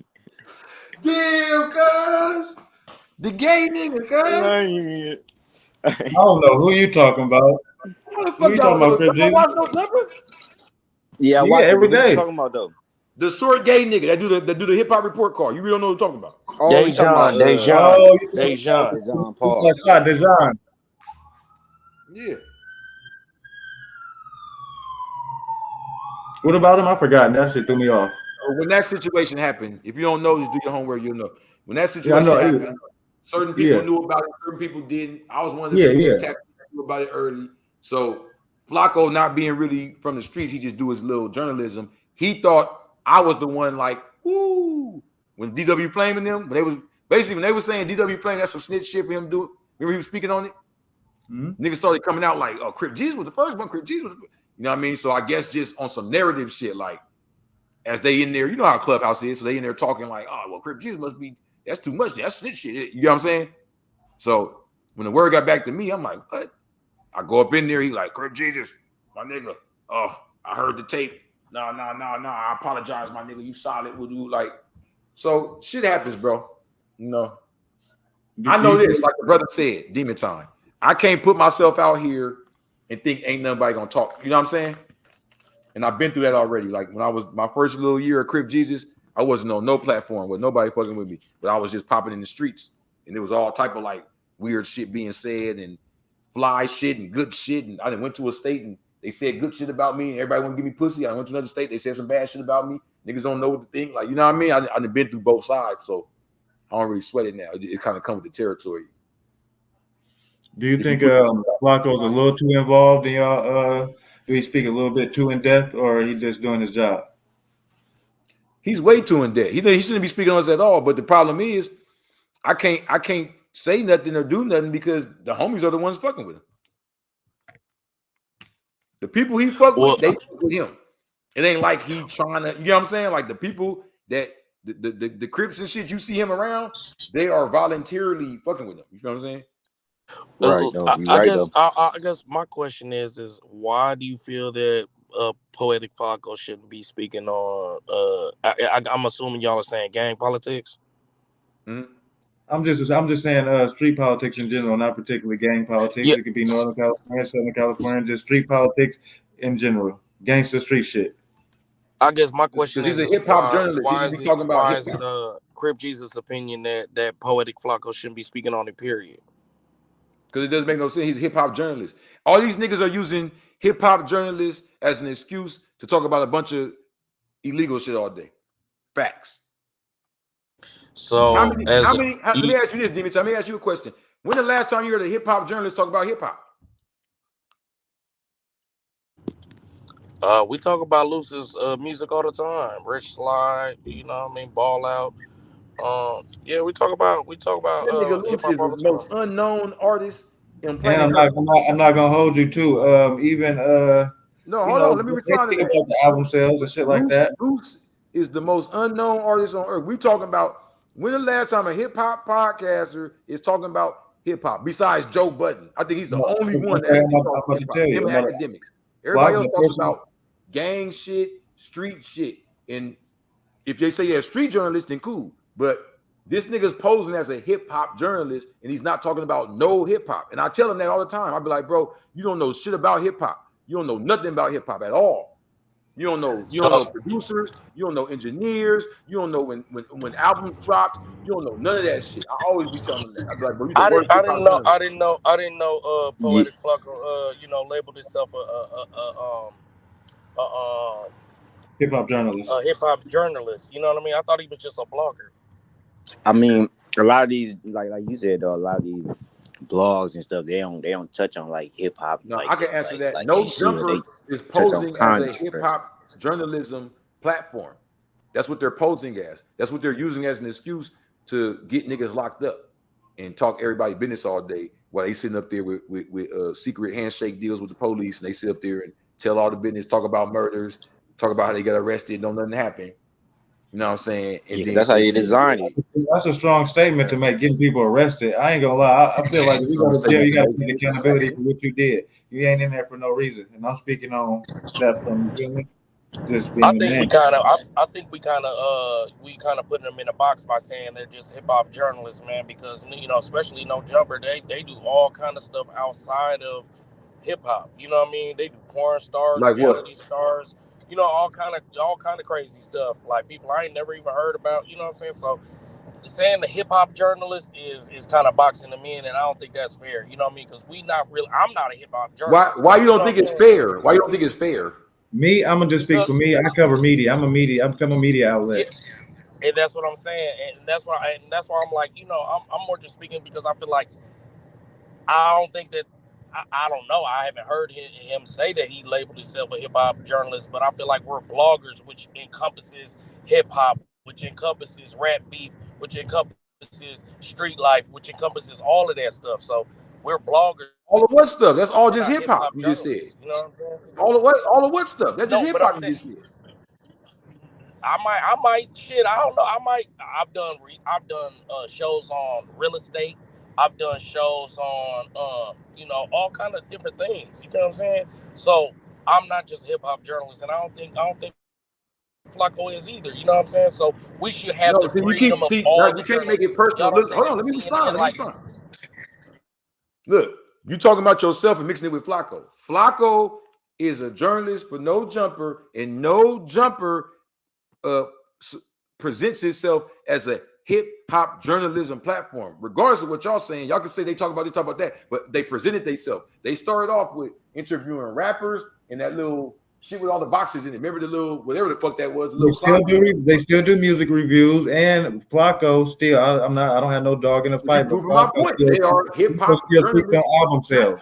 Damn, cuz. The gay nigga, cuz. I don't know who you talking about. Who you talking about, Crip Jesus? Yeah, I watch every day. What you talking about though? The short gay nigga that do the hip hop report card. You really don't know what I'm talking about. Oh, Dejan. Paul. Dejan. Yeah. What about him? I forgot. That shit threw me off. When that situation happened, if you don't know, just do your homework. You'll know. When that situation happened, certain people knew about it, certain people didn't. I was one of the people that knew about it early. So Flacco, not being really from the streets, he just do his little journalism. He thought I was the one, like, woo. When DW Flame and them, when they were saying DW Flame, that's some snitch shit for him to do it. Remember he was speaking on it? Mm-hmm. Niggas started coming out like, oh, Crip Jesus was the first one. Crip Jesus was you know what I mean? So I guess just on some narrative shit, like, as they in there, you know how Clubhouse is, so they in there talking like, oh, well, Crip Jesus must be, that's too much. That's snitch shit. You know what I'm saying? So when the word got back to me, I'm like, what? I go up in there, he like, Crip Jesus, my nigga. Oh, I heard the tape. No. I apologize, my nigga. You solid with you. Like, so shit happens, bro. You know. I know this, like the brother said, demon time. I can't put myself out here and think ain't nobody gonna talk. You know what I'm saying? And I've been through that already. Like when I was my first little year at Crip Jesus, I wasn't on no platform with nobody fucking with me, but I was just popping in the streets, and there was all type of like weird shit being said, and fly shit and good shit. And I done went to a state and they said good shit about me. And everybody want to give me pussy. I went to another state. They said some bad shit about me. Niggas don't know what to think. Like, you know what I mean? I've been through both sides. So I don't really sweat it now. It kind of comes with the territory. Do you think Flacco's a little too involved in y'all? Do he speak a little bit too in depth, or he just doing his job? He's way too in depth. He shouldn't be speaking on us at all. But the problem is, I can't say nothing or do nothing because the homies are the ones fucking with him. The people he fuck with, they fuck with him. It ain't like he trying to, you know what I'm saying? Like the people that the Crips and shit you see him around, they are voluntarily fucking with him. You know what I'm saying? Right. I guess my question is why do you feel that Poetic Flacco shouldn't be speaking on? I'm assuming y'all are saying gang politics. Mm-hmm. I'm just saying street politics in general, not particularly gang politics. Yeah. It could be Northern California, Southern California, just street politics in general, gangster street shit. I guess my question is, he's a hip hop journalist. Why is it Crip Jesus' opinion that Poetic Flacco shouldn't be speaking on it? Period. Because it doesn't make no sense. He's a hip hop journalist. All these niggas are using hip hop journalists as an excuse to talk about a bunch of illegal shit all day. Facts. So let me ask you this, Demetri. Let me ask you a question. When the last time you heard a hip hop journalist talk about hip hop? We talk about Luce's music all the time. Rich Slide, you know what I mean, Ball Out. Yeah, we talk about that nigga Luce is the most unknown artist in planet Earth. I'm not gonna hold you too. No, hold on. Let me respond to that. About the album sales and shit like that. Luce is the most unknown artist on earth. We talking about when the last time a hip hop podcaster is talking about hip hop besides Joe Budden. I think he's the only one that him and academics. Everybody else talks about gang shit, street shit. And if they say street journalist, then cool. But this nigga's posing as a hip hop journalist and he's not talking about no hip hop. And I tell him that all the time. I be like, bro, you don't know shit about hip hop. You don't know nothing about hip hop at all. You don't know producers, you don't know engineers, you don't know when albums dropped, you don't know none of that shit. I always be telling them that. I be like, bro, you I didn't know Poetic Flacco labeled himself a hip hop journalist. A hip hop journalist. You know what I mean? I thought he was just a blogger. I mean, a lot of these, like you said though, a lot of these blogs and stuff, they don't touch on like hip hop. No, like I can answer that. NoJumper is posing as a hip hop journalism platform. That's what they're posing as. That's what they're using as an excuse to get niggas locked up and talk everybody business all day while they sitting up there with secret handshake deals with the police, and they sit up there and tell all the business, talk about murders, talk about how they got arrested, don't nothing happen. You know what I'm saying? And that's how you design it. That's a strong statement to make, getting people arrested. I ain't gonna lie. I feel like if you go to jail, you got to take accountability for what you did. You ain't in there for no reason. And I'm speaking on that from just being I think we kind of putting them in a box by saying they're just hip hop journalists, man. Because especially NoJumper, they do all kind of stuff outside of hip hop. You know what I mean? They do porn stars, like reality stars. All kind of crazy stuff, like people I ain't never even heard about. You know what I'm saying? So saying the hip hop journalist is kind of boxing them in, and I don't think that's fair. You know what I mean? Because I'm not a hip hop journalist. Why you don't think it's fair? Why you don't think it's fair? Me, I'm gonna just speak for me. I cover media. I'm a media outlet. Yeah, and that's what I'm saying, and that's why I'm like, I'm more just speaking because I feel like I don't think that. I don't know. I haven't heard him say that he labeled himself a hip hop journalist, but I feel like we're bloggers, which encompasses hip hop, which encompasses rap beef, which encompasses street life, which encompasses all of that stuff. So we're bloggers. All of what stuff? That's all just hip hop. You just said. You know what I'm saying? All of what stuff? That's just hip hop. You just said. I might. Shit. I don't know. I've done shows on real estate. I've done shows on, all kind of different things. You know what I'm saying? So I'm not just a hip hop journalist, and I don't think Flacco is either. You know what I'm saying? So we should have the freedom of all. You can't make it personal. Hold on, let me respond. Look, you talking about yourself and mixing it with Flacco. Flacco is a journalist for NoJumper, and NoJumper presents itself as a hip hop journalism platform. Regardless of what y'all saying, y'all can say they talk about that, but they presented themselves. They started off with interviewing rappers and that little shit with all the boxes in it. Remember the little whatever the fuck that was? They still do music reviews, and Flacco still. I don't have no dog in the fight. Proving my point. They are hip hop journalism album sales.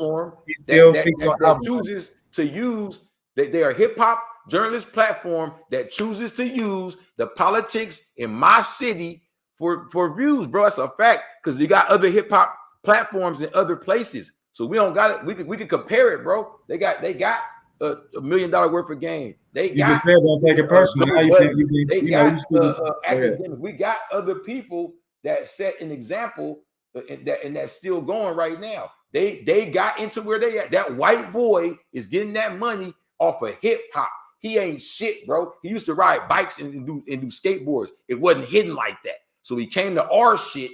That chooses to use. They are hip hop journalist platform that chooses to use the politics in my city for views, bro. That's a fact, because you got other hip hop platforms in other places, so we don't got it. We can compare it, bro. They got $1 million worth of game. You just said don't take it personal. Academic. We got other people that set an example, and that's still going right now. They got into where they at. That white boy is getting that money off of hip hop. He ain't shit, bro. He used to ride bikes and do skateboards. It wasn't hidden like that. So he came to our shit,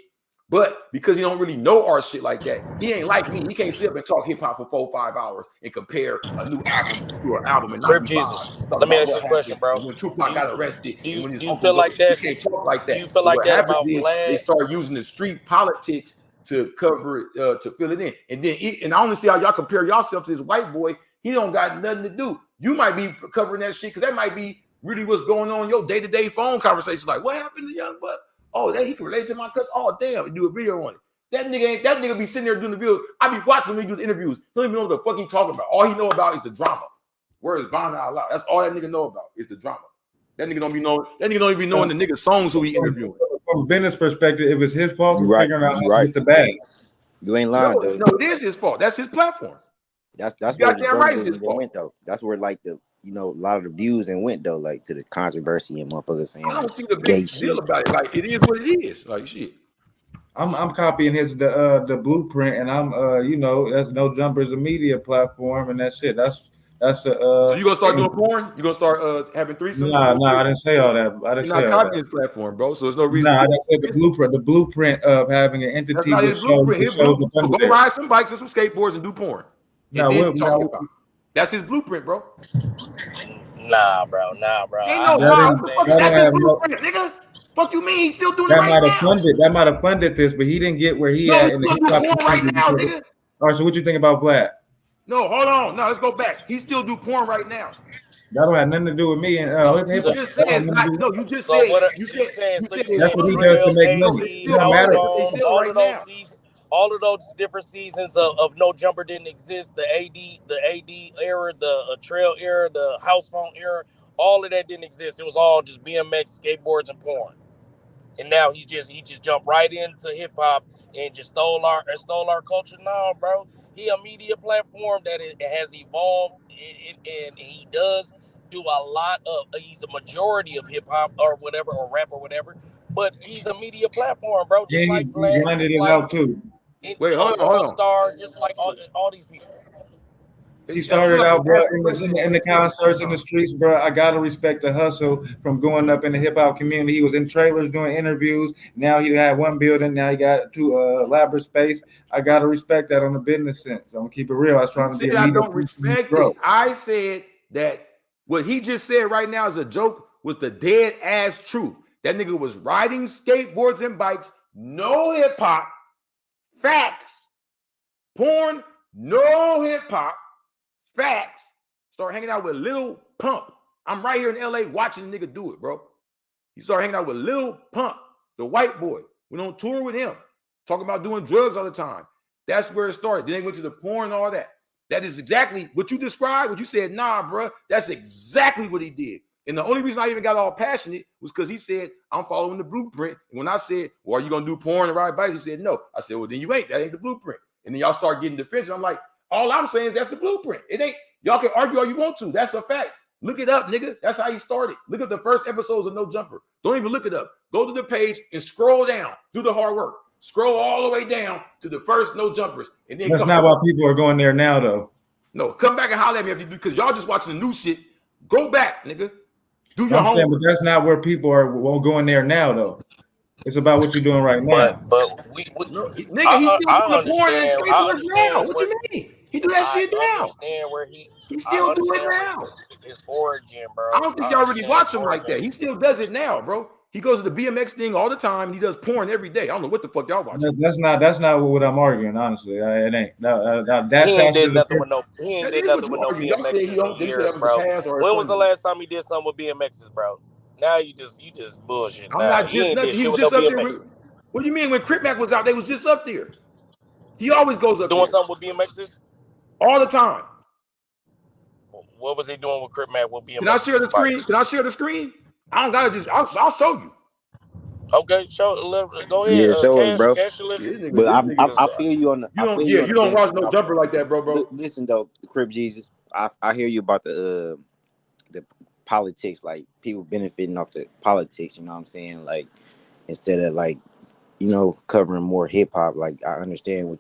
but because he don't really know our shit like that, he ain't like me. He can't sit up and talk hip hop for 4 or 5 hours and compare a new album to an album. And Crip Jesus, let me ask you a question, bro. When Tupac got arrested, do you feel like that? He can't talk like that. Do you feel like that about Vlad? They start using the street politics to cover it, to fill it in, and I only see how y'all compare yourself to this white boy. He don't got nothing to do. You might be covering that shit because that might be really what's going on in your day-to-day phone conversations. Like, what happened to Young Buck? Oh, he can relate to my cousin. Oh, damn, and do a video on it. That nigga be sitting there doing the video. I be watching him do interviews. He don't even know what the fuck he talking about. All he know about is the drama. Where is Bonna Allah? That's all that nigga know about is the drama. That nigga don't be knowing. That nigga don't even be knowing the nigga songs who he interviewing. From business perspective, if it's his fault, we're figuring out how to get the bag. You ain't lying, though. No, it is his fault. That's his platform. That's where the went though. That's where like the a lot of the views then went though, like to the controversy and motherfuckers saying. I don't see the big deal about it. Like it is what it is. Like shit. I'm copying the blueprint, and I'm that's NoJumper's a media platform, and that's it. That's so you gonna start doing porn? You gonna start having threesomes? Nah, I didn't say all that. I didn't say all copying his platform, bro. So there's no reason. Nah, I said the blueprint of having an entity that shows go ride some bikes and some skateboards and do porn. That's his blueprint, bro. Nah, bro. Ain't no that's his blueprint, nigga. Fuck you mean? He's still doing it right now. That might have funded this, but he didn't get where he at in the hip hop right now, nigga. All right, so what you think about Vlad? No, hold on. No, let's go back. He still do porn right now. That don't have nothing to do with me. And you just said it's not. No, you just said. You said that's what he does to make money. It don't matter. All of those different seasons of NoJumper didn't exist. The AD era, the trail era, the house phone era, all of that didn't exist. It was all just BMX, skateboards, and porn. And now he just jumped right into hip hop and just stole our culture. No, bro. He a media platform that has evolved, and he does do a lot of. He's a majority of hip hop or whatever, or rap or whatever. But he's a media platform, bro. Just like Vlad, blended it out too. Wait, hold on. Star, just like all these people. He started out, bro, in the concerts in the streets, bro. I gotta respect the hustle from going up in the hip hop community. He was in trailers doing interviews. Now he had one building. Now he got 2 elaborate space. I gotta respect that on the business sense. I'm gonna keep it real. I was trying to get. I don't respect it. I said that what he just said right now is a joke. Was the dead ass truth. That nigga was riding skateboards and bikes. No hip hop. Facts. Porn. No hip hop. Facts. Start hanging out with Lil Pump. I'm right here in LA watching the nigga do it, bro. He started hanging out with Lil Pump, the white boy. Went on tour with him, talking about doing drugs all the time. That's where it started. Then they went to the porn and all that. That is exactly what you described. What you said, nah, bro. That's exactly what he did. And the only reason I even got all passionate was because he said, I'm following the blueprint. And when I said, well, are you going to do porn and ride bikes? He said, no. I said, well, then you ain't. That ain't the blueprint. And then y'all start getting defensive. I'm like, all I'm saying is that's the blueprint. It ain't. Y'all can argue all you want to. That's a fact. Look it up, nigga. That's how he started. Look at the first episodes of NoJumper. Don't even look it up. Go to the page and scroll down. Do the hard work. Scroll all the way down to the first NoJumpers. And then that's not why people are going there now, though. No, come back and holler at me if you do, because y'all just watching the new shit. Go back, nigga. Do your homework. Saying, but that's not where people are going there now, though. It's about what you're doing right now. But we nigga, he's still doing the porn and skateboards now. What you mean? He do that shit now. He still do it now. His origin, bro. I don't think y'all really watch him like that. He still does it now, bro. He goes to the BMX thing all the time. He does porn every day. I don't know what the fuck y'all watching. That's not what I'm arguing. Honestly, it ain't. He ain't did nothing with no BMXs in years, bro. When was the last time he did something with BMXs, bro? Now you just bullshit. I'm not just nothing. He was just up there. What do you mean when Crip Mac was out? They was just up there. He always goes up doing there. something with BMXs all the time. What was he doing with Crip Mac with BMXs? Can I share the screen? Can I share the screen? I don't gotta just. I'll show you. Okay, go ahead. Yeah, show us, bro. But I feel you on the. You don't watch NoJumper like that, bro. Listen though, Crip Jesus, I hear you about the politics, like people benefiting off the politics. You know what I'm saying? Like instead of like, you know, covering more hip hop. Like I understand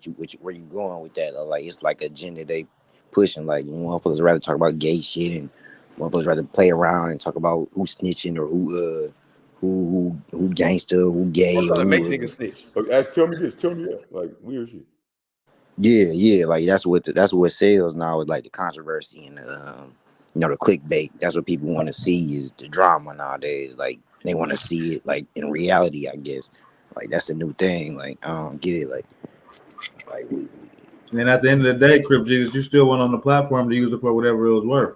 where you going with that. Like it's like agenda they pushing. Like motherfuckers rather talk about gay shit and motherfuckers rather play around and talk about who's snitching or who gangster, who gay. I'm trying to make niggas snitch. Tell me this, tell me that. Like weird shit. Yeah. Like that's what sells now is like the controversy and you know, the clickbait. That's what people want to see is the drama nowadays. Like they want to see it like in reality, I guess. Like that's the new thing. Like I don't get it. Like and then at the end of the day, Crip Jesus, you still went on the platform to use it for whatever it was worth.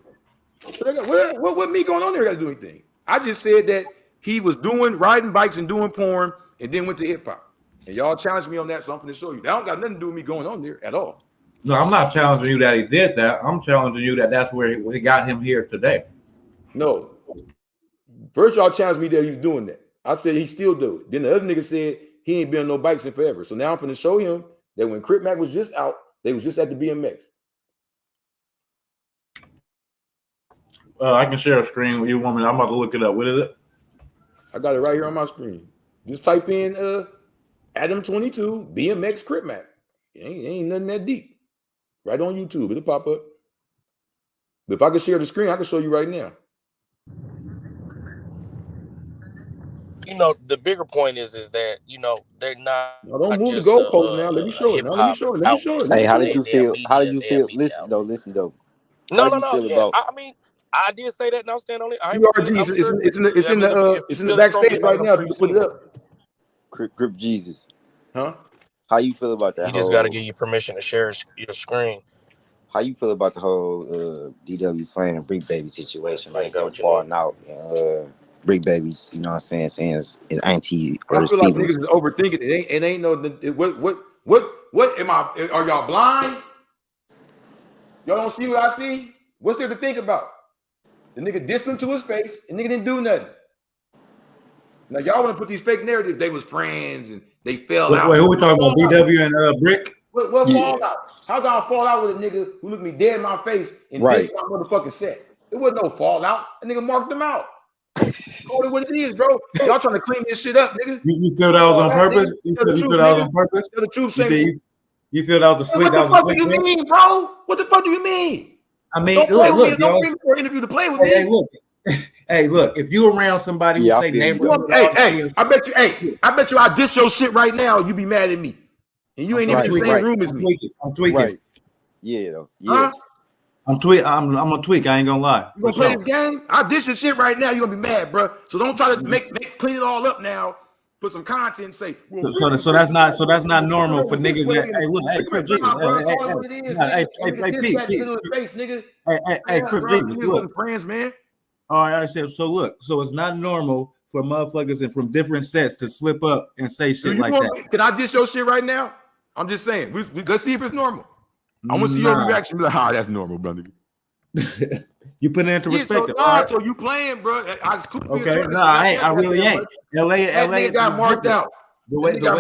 What me going on there got to do anything? I just said that he was riding bikes and doing porn and then went to hip hop. And y'all challenged me on that, so I'm going to show you. That don't got nothing to do with me going on there at all. No, I'm not challenging you that he did that. I'm challenging you that that's where he got him here today. No. First, y'all challenged me that he was doing that. I said he still do it. Then the other nigga said he ain't been on no bikes in forever. So now I'm going to show him that when Crip Mac was just out, they was just at the BMX. I can share a screen with you, woman. I'm about to look it up. What is it? I got it right here on my screen. Just type in Adam22 BMX Crip Mac. Ain't nothing that deep. Right on YouTube. It'll pop up. But if I could share the screen, I can show you right now. You know, the bigger point is that, you know, they're not. No, don't move the goalpost now. Let me show it. Let me show it. Hey, how did you feel? How did you feel? Listen though. No. I mean, I did say that, and I'll stand on it. It's in the backstage right now. You can put it up. Crip Jesus. Huh? How you feel about that? You just got to give you permission to share your screen. How you feel about the whole DW Flame and BriccBaby situation? Like them falling out. BriccBaby's, you know what I'm saying his auntie or his people. I feel like niggas is overthinking it. It ain't no. What am I? Are y'all blind? Y'all don't see what I see? What's there to think about? The nigga dissed him to his face, and nigga didn't do nothing. Now y'all want to put these fake narratives. They was friends and they fell out. Wait, who we talking about? BW and Bricc? What fallout? How can I fall out with a nigga who looked me dead in my face and dissed my motherfucking set? It wasn't no fallout. A nigga marked them out. Call it what it is, bro. Y'all trying to clean this shit up, nigga. You feel that was on purpose? You feel that was on purpose? Tell the truth, you feel that was a slick? What the fuck do you mean, bro? What the fuck do you mean? I mean, look, don't bring me for an interview to play with me. Hey, look. If you around somebody who say name, I bet you I diss your shit right now. You be mad at me, and you ain't even in the same room as me. I'm tweaking. Right. Yeah. Huh? I'm gonna tweak. I ain't gonna lie. You gonna play this game? I dish your shit right now. You gonna be mad, bro. So don't try to clean it all up now. Put some content and say. So that's not normal for niggas. Hey, Crip Jesus. Hey, Crip Jesus. Look, friends, man. All right, I said. So look. So it's not normal for motherfuckers and from different sets to slip up and say shit like that. Can I dish your shit right now? I'm just saying. Let's see if it's normal. I want to see your reaction. Be like, that's normal, brother. You put it into perspective. So you playing, bro? Okay, I ain't. I really ain't. LA got marked out. The way that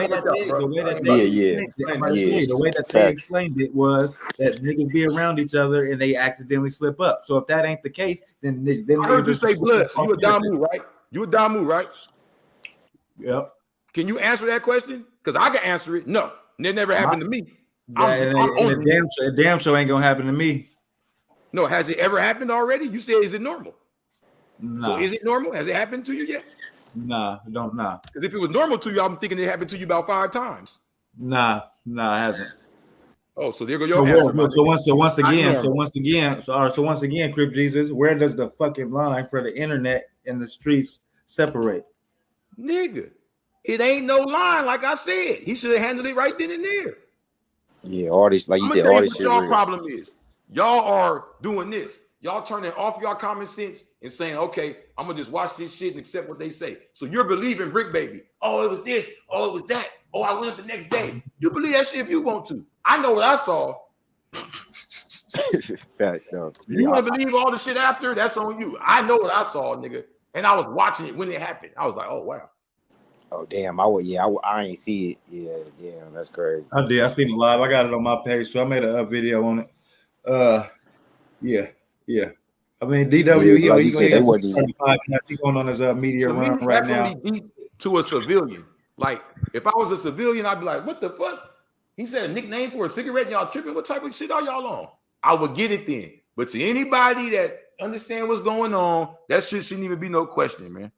they explained it was that niggas be around each other and they accidentally slip up. So if that ain't the case, then I heard you say blood. So you a Damu, right? You a Damu, right? Yep. Can you answer that question? Because I can answer it. No, it never happened to me. A damn show ain't gonna happen to me. No, has it ever happened already? You said, is it normal? No. So is it normal? Has it happened to you yet? Nah. Because if it was normal to you, I'm thinking it happened to you about 5 times. Nah, it hasn't. Oh, so there go your answer. So once again, Crip Jesus, where does the fucking line for the internet and the streets separate? Nigga, it ain't no line. Like I said, he should have handled it right then and there. Yeah, all this, like you said, all this shit. What y'all problem is? Y'all are doing this. Y'all turning off y'all common sense and saying, okay, I'm gonna just watch this shit and accept what they say. So you're believing BriccBaby. Oh, it was this. Oh, it was that. Oh, I went up the next day. You believe that shit if you want to. I know what I saw. Facts, though. You want to believe all the shit after? That's on you. I know what I saw, nigga. And I was watching it when it happened. I was like, oh, wow. Oh, damn. I ain't see it. Yeah, damn. That's crazy. I did. I seen it live. I got it on my page, so I made a video on it. Yeah. I mean, DW, yeah, like he podcast. He's going on his media run right now. That's only deep to a civilian. Like, if I was a civilian, I'd be like, what the fuck? He said a nickname for a cigarette and y'all tripping? What type of shit are y'all on? I would get it then. But to anybody that understand what's going on, that shit shouldn't even be no question, man.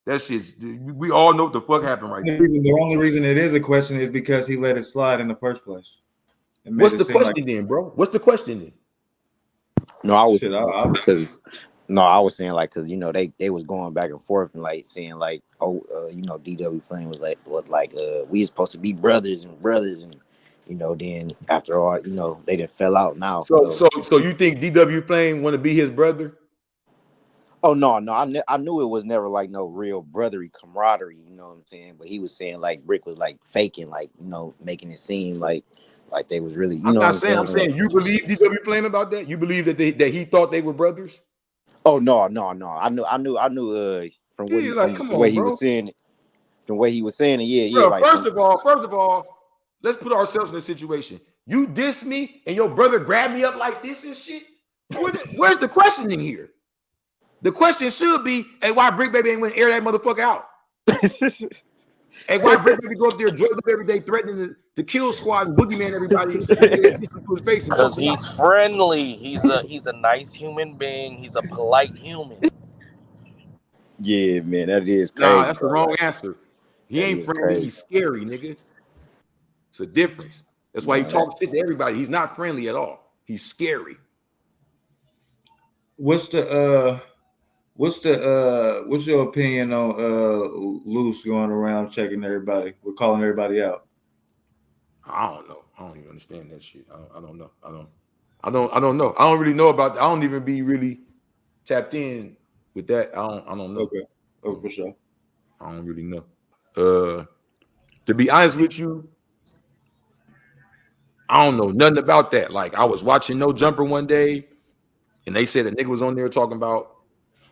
That shit's, we all know what the fuck happened right there. The only reason it is a question is because he let it slide in the first place. What's the question then, bro? What's the question then? No, I was saying like, cause you know they was going back and forth and like saying like, you know, DW Flame was like we supposed to be brothers and you know, then after all, you know, they done fell out now. So you think DW Flame want to be his brother? Oh no, I knew it was never like no real brotherly camaraderie, you know what I'm saying? But he was saying like Bricc was like faking, like, you know, making it seem like they was really, you know what I'm saying? I'm saying you believe DW Flame about that? You believe that he thought they were brothers? Oh no. I knew from the way he was saying it. From the way he was saying it, yeah. Bro, like first of all, let's put ourselves in a situation. You diss me and your brother grabbed me up like this and shit. Where's the questioning here? The question should be, hey, why BriccBaby ain't want to air that motherfucker out? Hey, why BriccBaby go up there, drugged up every day, threatening to kill squad and boogeyman everybody? Because he's friendly. He's a nice human being. He's a polite human. Yeah, man, that is crazy. Nah, that's the wrong answer. He ain't friendly. Crazy. He's scary, nigga. It's a difference. That's why he talks shit to everybody. He's not friendly at all. He's scary. What's your opinion on Luce going around checking everybody? We're calling everybody out. I don't know. I don't even understand that shit. I don't know. I don't know. I don't really know about that. I don't even be really tapped in with that. I don't know. Okay. Oh, for sure. I don't really know. To be honest with you, I don't know nothing about that. Like, I was watching NoJumper one day, and they said a nigga was on there talking about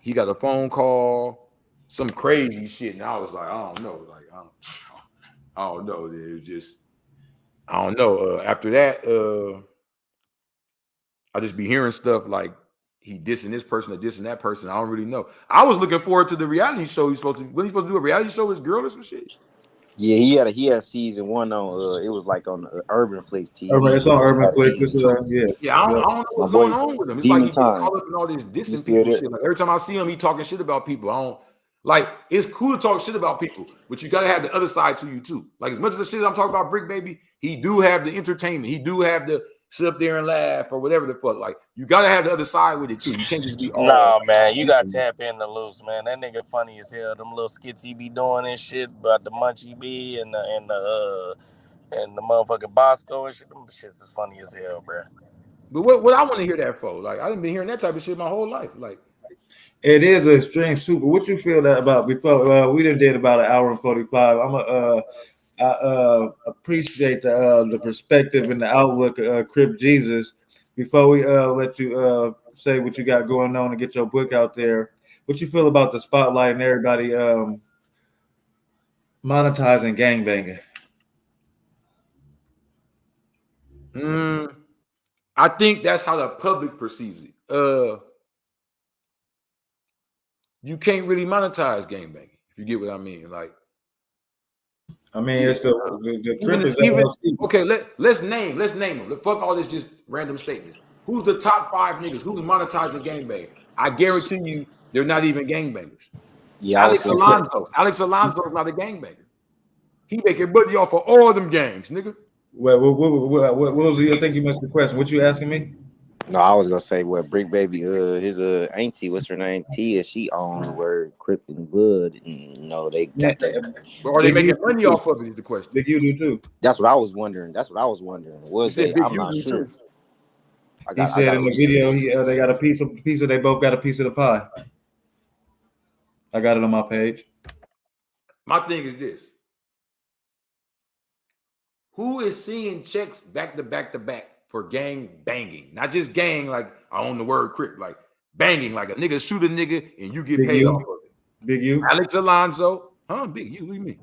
he got a phone call, some crazy shit, and I was like, I don't know. Like, I don't know. It was just, I don't know. After that, I just be hearing stuff like he dissing this person or dissing that person. I don't really know. I was looking forward to the reality show. When he's supposed to do a reality show with his girl or some shit. Yeah, he had season 1 on. It was like on Urban Flix TV. It's on Urban Flix. Yeah, I don't know what's going on with him. It's like he gets caught up in all this dissing people shit. Like, every time I see him, he talking shit about people. I don't like. It's cool to talk shit about people, but you gotta have the other side to you too. Like, as much as the shit I'm talking about BriccBaby, he do have the entertainment. He do have the sit up there and laugh or whatever the fuck. Like, you gotta have the other side with it too. You can't just be nah, man. You gotta tap into Luce, man. That nigga funny as hell. Them little skits he be doing and shit about the Munchie B and the motherfucking Bosco and shit. Them shits is funny as hell, bro. But what I want to hear that for? Like, I done been hearing that type of shit my whole life. Like, it is a strange super. What you feel that about? Before we did about an hour and 45. I appreciate the perspective and the outlook of Crip Jesus. Before we let you say what you got going on and get your book out there, what you feel about the spotlight and everybody monetizing gangbanging? I think that's how the public perceives it. You can't really monetize gangbanging, if you get what I mean. Like, I mean, it's the okay. Let's name them. Fuck all this just random statements. Who's the top 5 niggas? Who's monetizing gangbanging? I guarantee you, they're not even gangbangers. Yeah, Alex Alonso. Alex Alonso is not a gangbanger. He making money off of all them gangs, nigga. What was your? I think you missed the question. What you asking me? No, I was gonna say what BriccBaby, his auntie, what's her name? Tia, she owns word Crip and Blood, and they got that. Or are they making money off of it? Is the question. Big U do too. That's what I was wondering. Was they? I'm not sure. He said in the video, they got a piece of they both got a piece of the pie. I got it on my page. My thing is this. Who is seeing checks back to back to back for gang banging? Not just gang, like I own the word Crip, like banging, like a nigga shoot a nigga and you get paid off of it. Big U. Alex Alonso. Big U, what do you mean?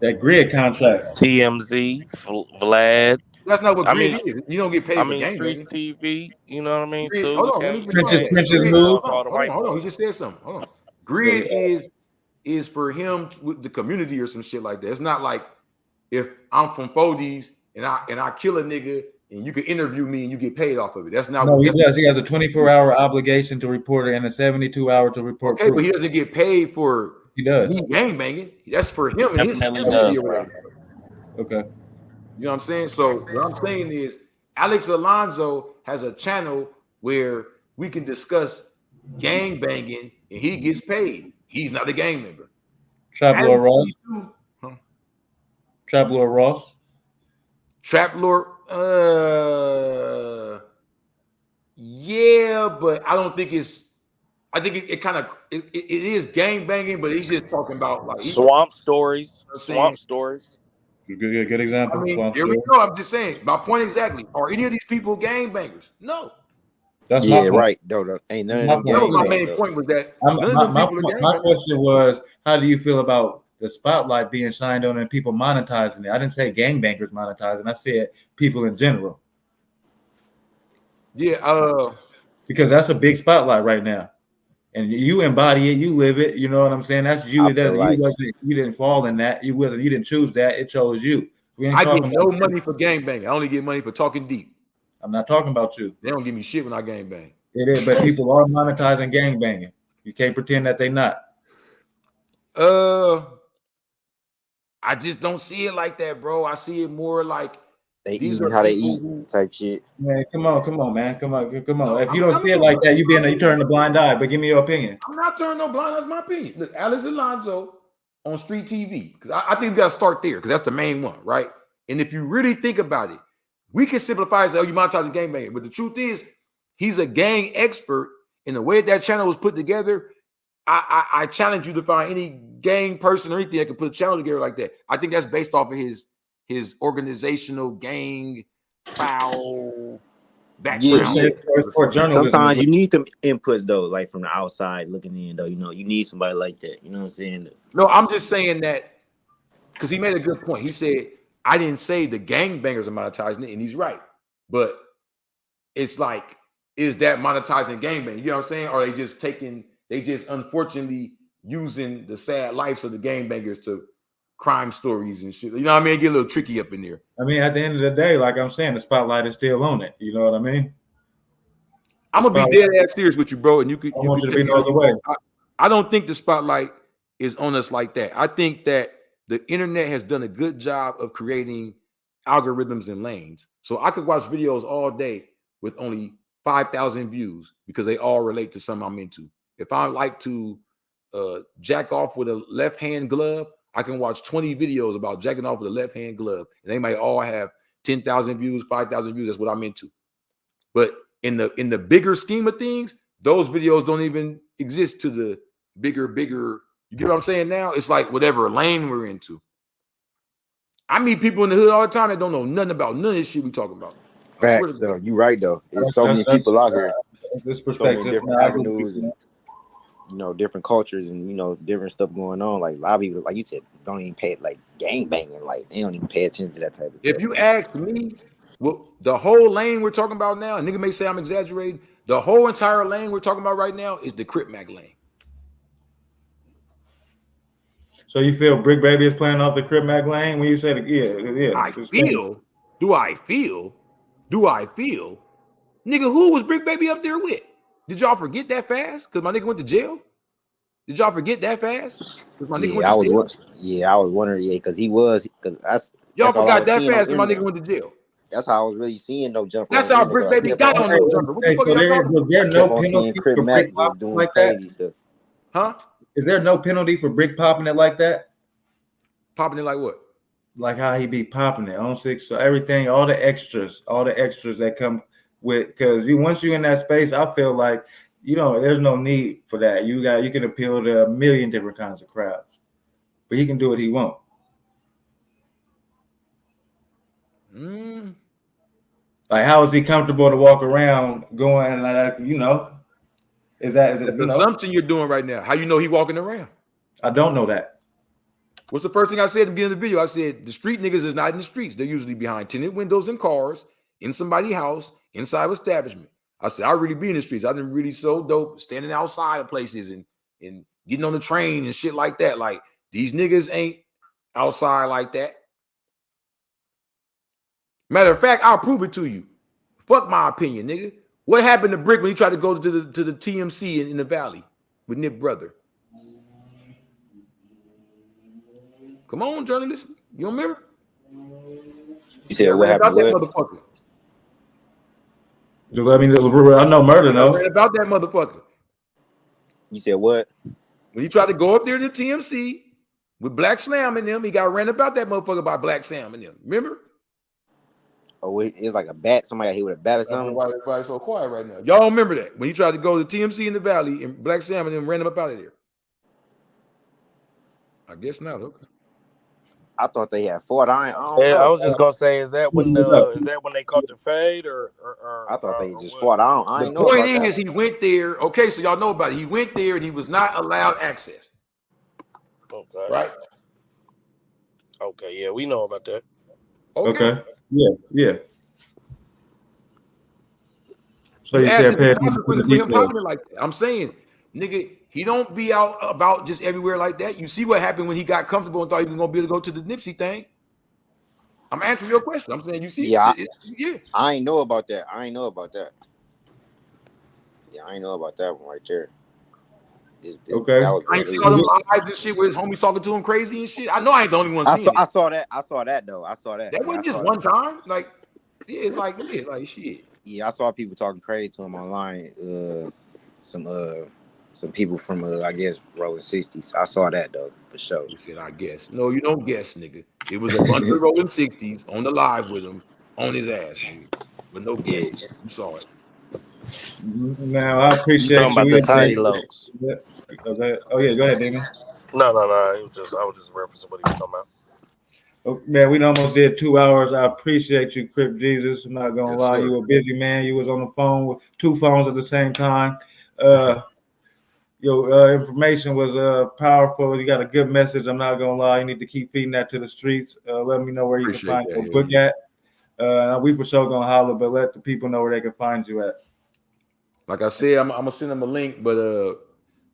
That grid contract. TMZ, Vlad. That's not what grid is. You don't get paid for gang Streets banging. TV, you know what I mean? Grid, hold on, hold on, he just said something. Hold on. Grid is for him with the community or some shit like that. It's not like if I'm from Fodies and I kill a nigga and you can interview me and you get paid off of it. That's not. No, he does. He has a 24-hour obligation to report it and a 72-hour to report. Okay, but he doesn't get paid for. He does. Gang banging. That's for him and his community. Okay. You know what I'm saying? So what I'm saying is Alex Alonso has a channel where we can discuss gang banging and he gets paid. He's not a gang member. Trap Lord Ross. Trap Lord. Yeah, but I don't think it's. I think it kind of it is gang banging, but he's just talking about like swamp stories. Swamp stories. Good example. I mean, here we go. I'm just saying. My point exactly. Are any of these people gang bangers? No. That's right. No, ain't none of them. That was my main point. Was that my question was, how do you feel about the spotlight being shined on and people monetizing it? I didn't say gangbangers monetizing. I said people in general. Yeah. Because that's a big spotlight right now, and you embody it. You live it. You know what I'm saying? That's you. You didn't fall in that. You didn't choose that. It chose you. I get no money for gangbanging. I only get money for talking deep. I'm not talking about you. They don't give me shit when I gangbang. It is, but people are monetizing gangbanging. You can't pretend that they not. I just don't see it like that, bro. I see it more like they eat how they eat type shit. Man, come on, man. Come on. No, if you don't see it like that, you turn a blind eye. But give me your opinion. I'm not turning no blind. That's my opinion. Look, Alex Alonso on street TV, because I think we got to start there because that's the main one, right? And if you really think about it, we can simplify it. Say, you monetizing gangbanging, but the truth is, he's a gang expert. In the way that channel was put together, I challenge you to find any gang person or anything that can put a channel together like that. I think that's based off of his organizational gang foul background. Yeah. Sometimes you need them inputs though, like from the outside looking in though. You need somebody like that. You know what I'm saying? No, I'm just saying that because he made a good point. He said, I didn't say the gangbangers are monetizing it, and he's right. But it's like, is that monetizing gangbang? You know what I'm saying? Or are they just unfortunately using the sad lives of the gangbangers to crime stories and shit. You know what I mean? Get a little tricky up in there. I mean, at the end of the day, like I'm saying, the spotlight is still on it. You know what I mean? I'm gonna be dead ass serious with you, bro. And you could be no other way. I don't think the spotlight is on us like that. I think that the internet has done a good job of creating algorithms and lanes. So I could watch videos all day with only 5,000 views because they all relate to something I'm into. If I like to jack off with a left hand glove, I can watch 20 videos about jacking off with a left hand glove, and they might all have 10,000 views, 5,000 views. That's what I'm into. But in the bigger scheme of things, those videos don't even exist to the bigger. You get what I'm saying now? It's like whatever lane we're into. I meet people in the hood all the time that don't know nothing about none of this shit we talking about. Facts, though. You right, though. There's so many people out here. This perspective, so many different avenues and different cultures and different stuff going on. Like a lot of people, like you said, don't even pay like gang banging. Like they don't even pay attention to that type of stuff. If you ask me, well, the whole lane we're talking about now, a nigga may say I'm exaggerating. The whole entire lane we're talking about right now is the Crip Mac lane. So you feel BriccBaby is playing off the Crip Mac lane when you said yeah? Do I feel? Nigga, who was BriccBaby up there with? Did y'all forget that fast? Because my nigga went to jail? Did y'all forget that fast? I was wondering, because he was, because y'all forgot that fast because my nigga went to jail. That's how I was really seeing NoJumper. That's how BriccBaby got on NoJumper. What the fuck are y'all talking about? Was there no penalty for Mac Bricc just doing like crazy that? stuff? Huh? Is there no penalty for Bricc popping it like that? Popping it like what? Like how he be popping it on 6. So everything, all the extras that come with, because once you're in that space, I feel like there's no need for that. You can appeal to a million different kinds of crowds, but he can do what he wants. Like, how is he comfortable to walk around going like, Is it the assumption you're doing right now? How you know he walking around? I don't know that. What's the first thing I said at the beginning of the video? I said the street niggas is not in the streets. They're usually behind tinted windows in cars, in somebody's house, inside of establishment. I said I really be in the streets. I didn't really so dope standing outside of places and getting on the train and shit like that. Like, these niggas ain't outside like that. Matter of fact, I'll prove it to you. Fuck my opinion, nigga. What happened to Bricc when he tried to go to the TMC in the Valley with Nip Brother? Come on, journalist. You don't remember? You said what happened? About that motherfucker. I know murder, though. I read about that motherfucker. You said what? When he tried to go up there to TMC with Black Slam and them, he got ran about that motherfucker by Black Sam and them. Remember? Oh, it's like a bat. Somebody got hit with a bat or something. Why everybody's so quiet right now? Y'all remember that when he tried to go to TMC in the Valley and Black Sam and them ran him up out of there? I guess not. Okay. I thought they had fought. I was just gonna say, is that when they caught the fade or I thought they just fought. I the point is, he went there. Okay, so y'all know about it. He went there and he was not allowed access. Okay. Right. Okay. Yeah, we know about that. Okay. Yeah. So you said pay attention to the details. Like that. I'm saying, nigga, he don't be out about just everywhere like that. You see what happened when he got comfortable and thought he was gonna be able to go to the Nipsey thing. I'm answering your question. I'm saying, you see, yeah. I ain't know about that. Yeah, I ain't know about that one right there. Okay. I ain't seen all them lives and shit where his homies talking to him crazy and shit. I know I ain't the only one seeing it. I saw that though. I saw that. That wasn't just one time. Like, it's like shit. Yeah, I saw people talking crazy to him online. Some people from I guess rolling 60s. I saw that though for sure. You said I guess. No, you don't guess, nigga. It was a bunch of rolling 60s on the live with him on his ass, nigga. But no guess. Yeah. You saw it. Now I appreciate you. About the tiny lows. Okay. Oh yeah, go ahead, Damon. No. I was just referencing what he was talking about. Oh, man, we almost did 2 hours. I appreciate you, Crip Jesus. I'm not gonna lie, you a busy man. You was on the phone with 2 phones at the same time. Your information was powerful. You got a good message. I'm not gonna lie. You need to keep feeding that to the streets. Let me know where you can find your book at. We for sure gonna holler, but let the people know where they can find you at. Like I said, I'm gonna send them a link, but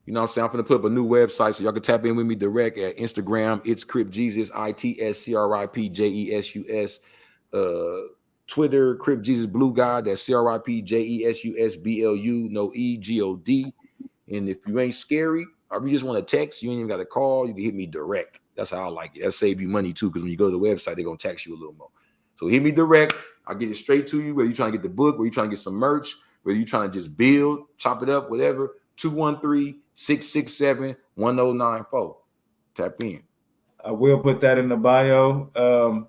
you know what I'm saying? I'm gonna put up a new website so y'all can tap in with me direct at Instagram. It's Crip Jesus, ITSCRIPJESUS. Twitter, Crip Jesus Blue God. That's CRIPJESUSBLU. No EGOD. And if you ain't scary or you just want to text, you ain't even got to call. You can hit me direct. That's how I like it. That save you money too, because when you go to the website, they're gonna tax you a little more. So hit me direct. I'll get it straight to you. Whether you're trying to get the book, whether you're trying to get some merch, whether you're trying to just build, chop it up, whatever. 213-667-1094. Tap in. I will put that in the bio.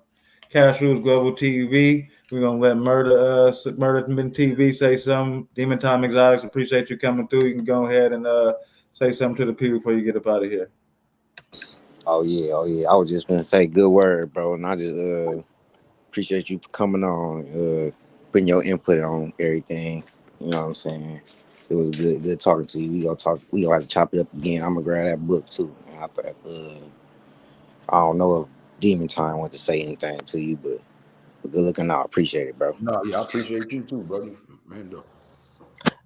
Cash Rules Global TV. We're gonna let Murder TV say something. Demon Time Exotics, appreciate you coming through. You can go ahead and say something to the people before you get up out of here. Oh yeah. I was just gonna say good word, bro, and I just appreciate you coming on, putting your input on everything. You know what I'm saying? It was good talking to you. We gonna have to chop it up again. I'm gonna grab that book too. And I thought, I don't know if Demon Time wants to say anything to you, but good looking out. Appreciate it, bro. No, yeah, I appreciate you too, buddy. Man,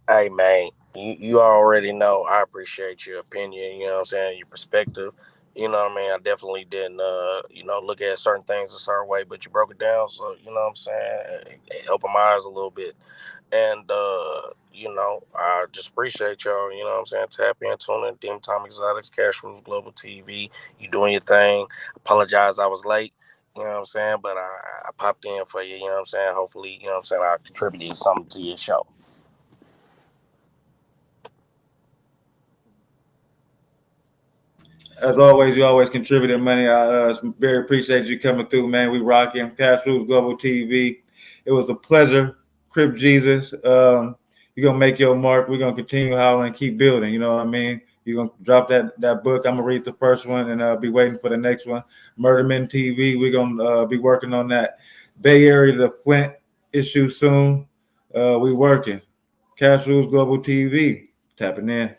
hey man, you already know I appreciate your opinion, you know what I'm saying, your perspective. You know what I mean? I definitely didn't look at certain things a certain way, but you broke it down, so you know what I'm saying, it opened my eyes a little bit. And I just appreciate y'all, you know what I'm saying. Tap in, tune in, Demon Time Exotics, Cash Rules Global TV. You doing your thing. Apologize I was late. You know what I'm saying? But I popped in for you. You know what I'm saying? Hopefully, you know what I'm saying, I contributed something to your show. As always, you always contributed money. I very appreciate you coming through, man. We rocking Cash Rules Global TV. It was a pleasure. Crip Jesus, you're gonna make your mark. We're gonna continue howling and keep building. You know what I mean? You're gonna drop that book. I'm gonna read the first one and be waiting for the next one. Murderman TV. We're gonna be working on that Bay Area to Flint issue soon. We working. Cash Rules Global TV. Tapping in.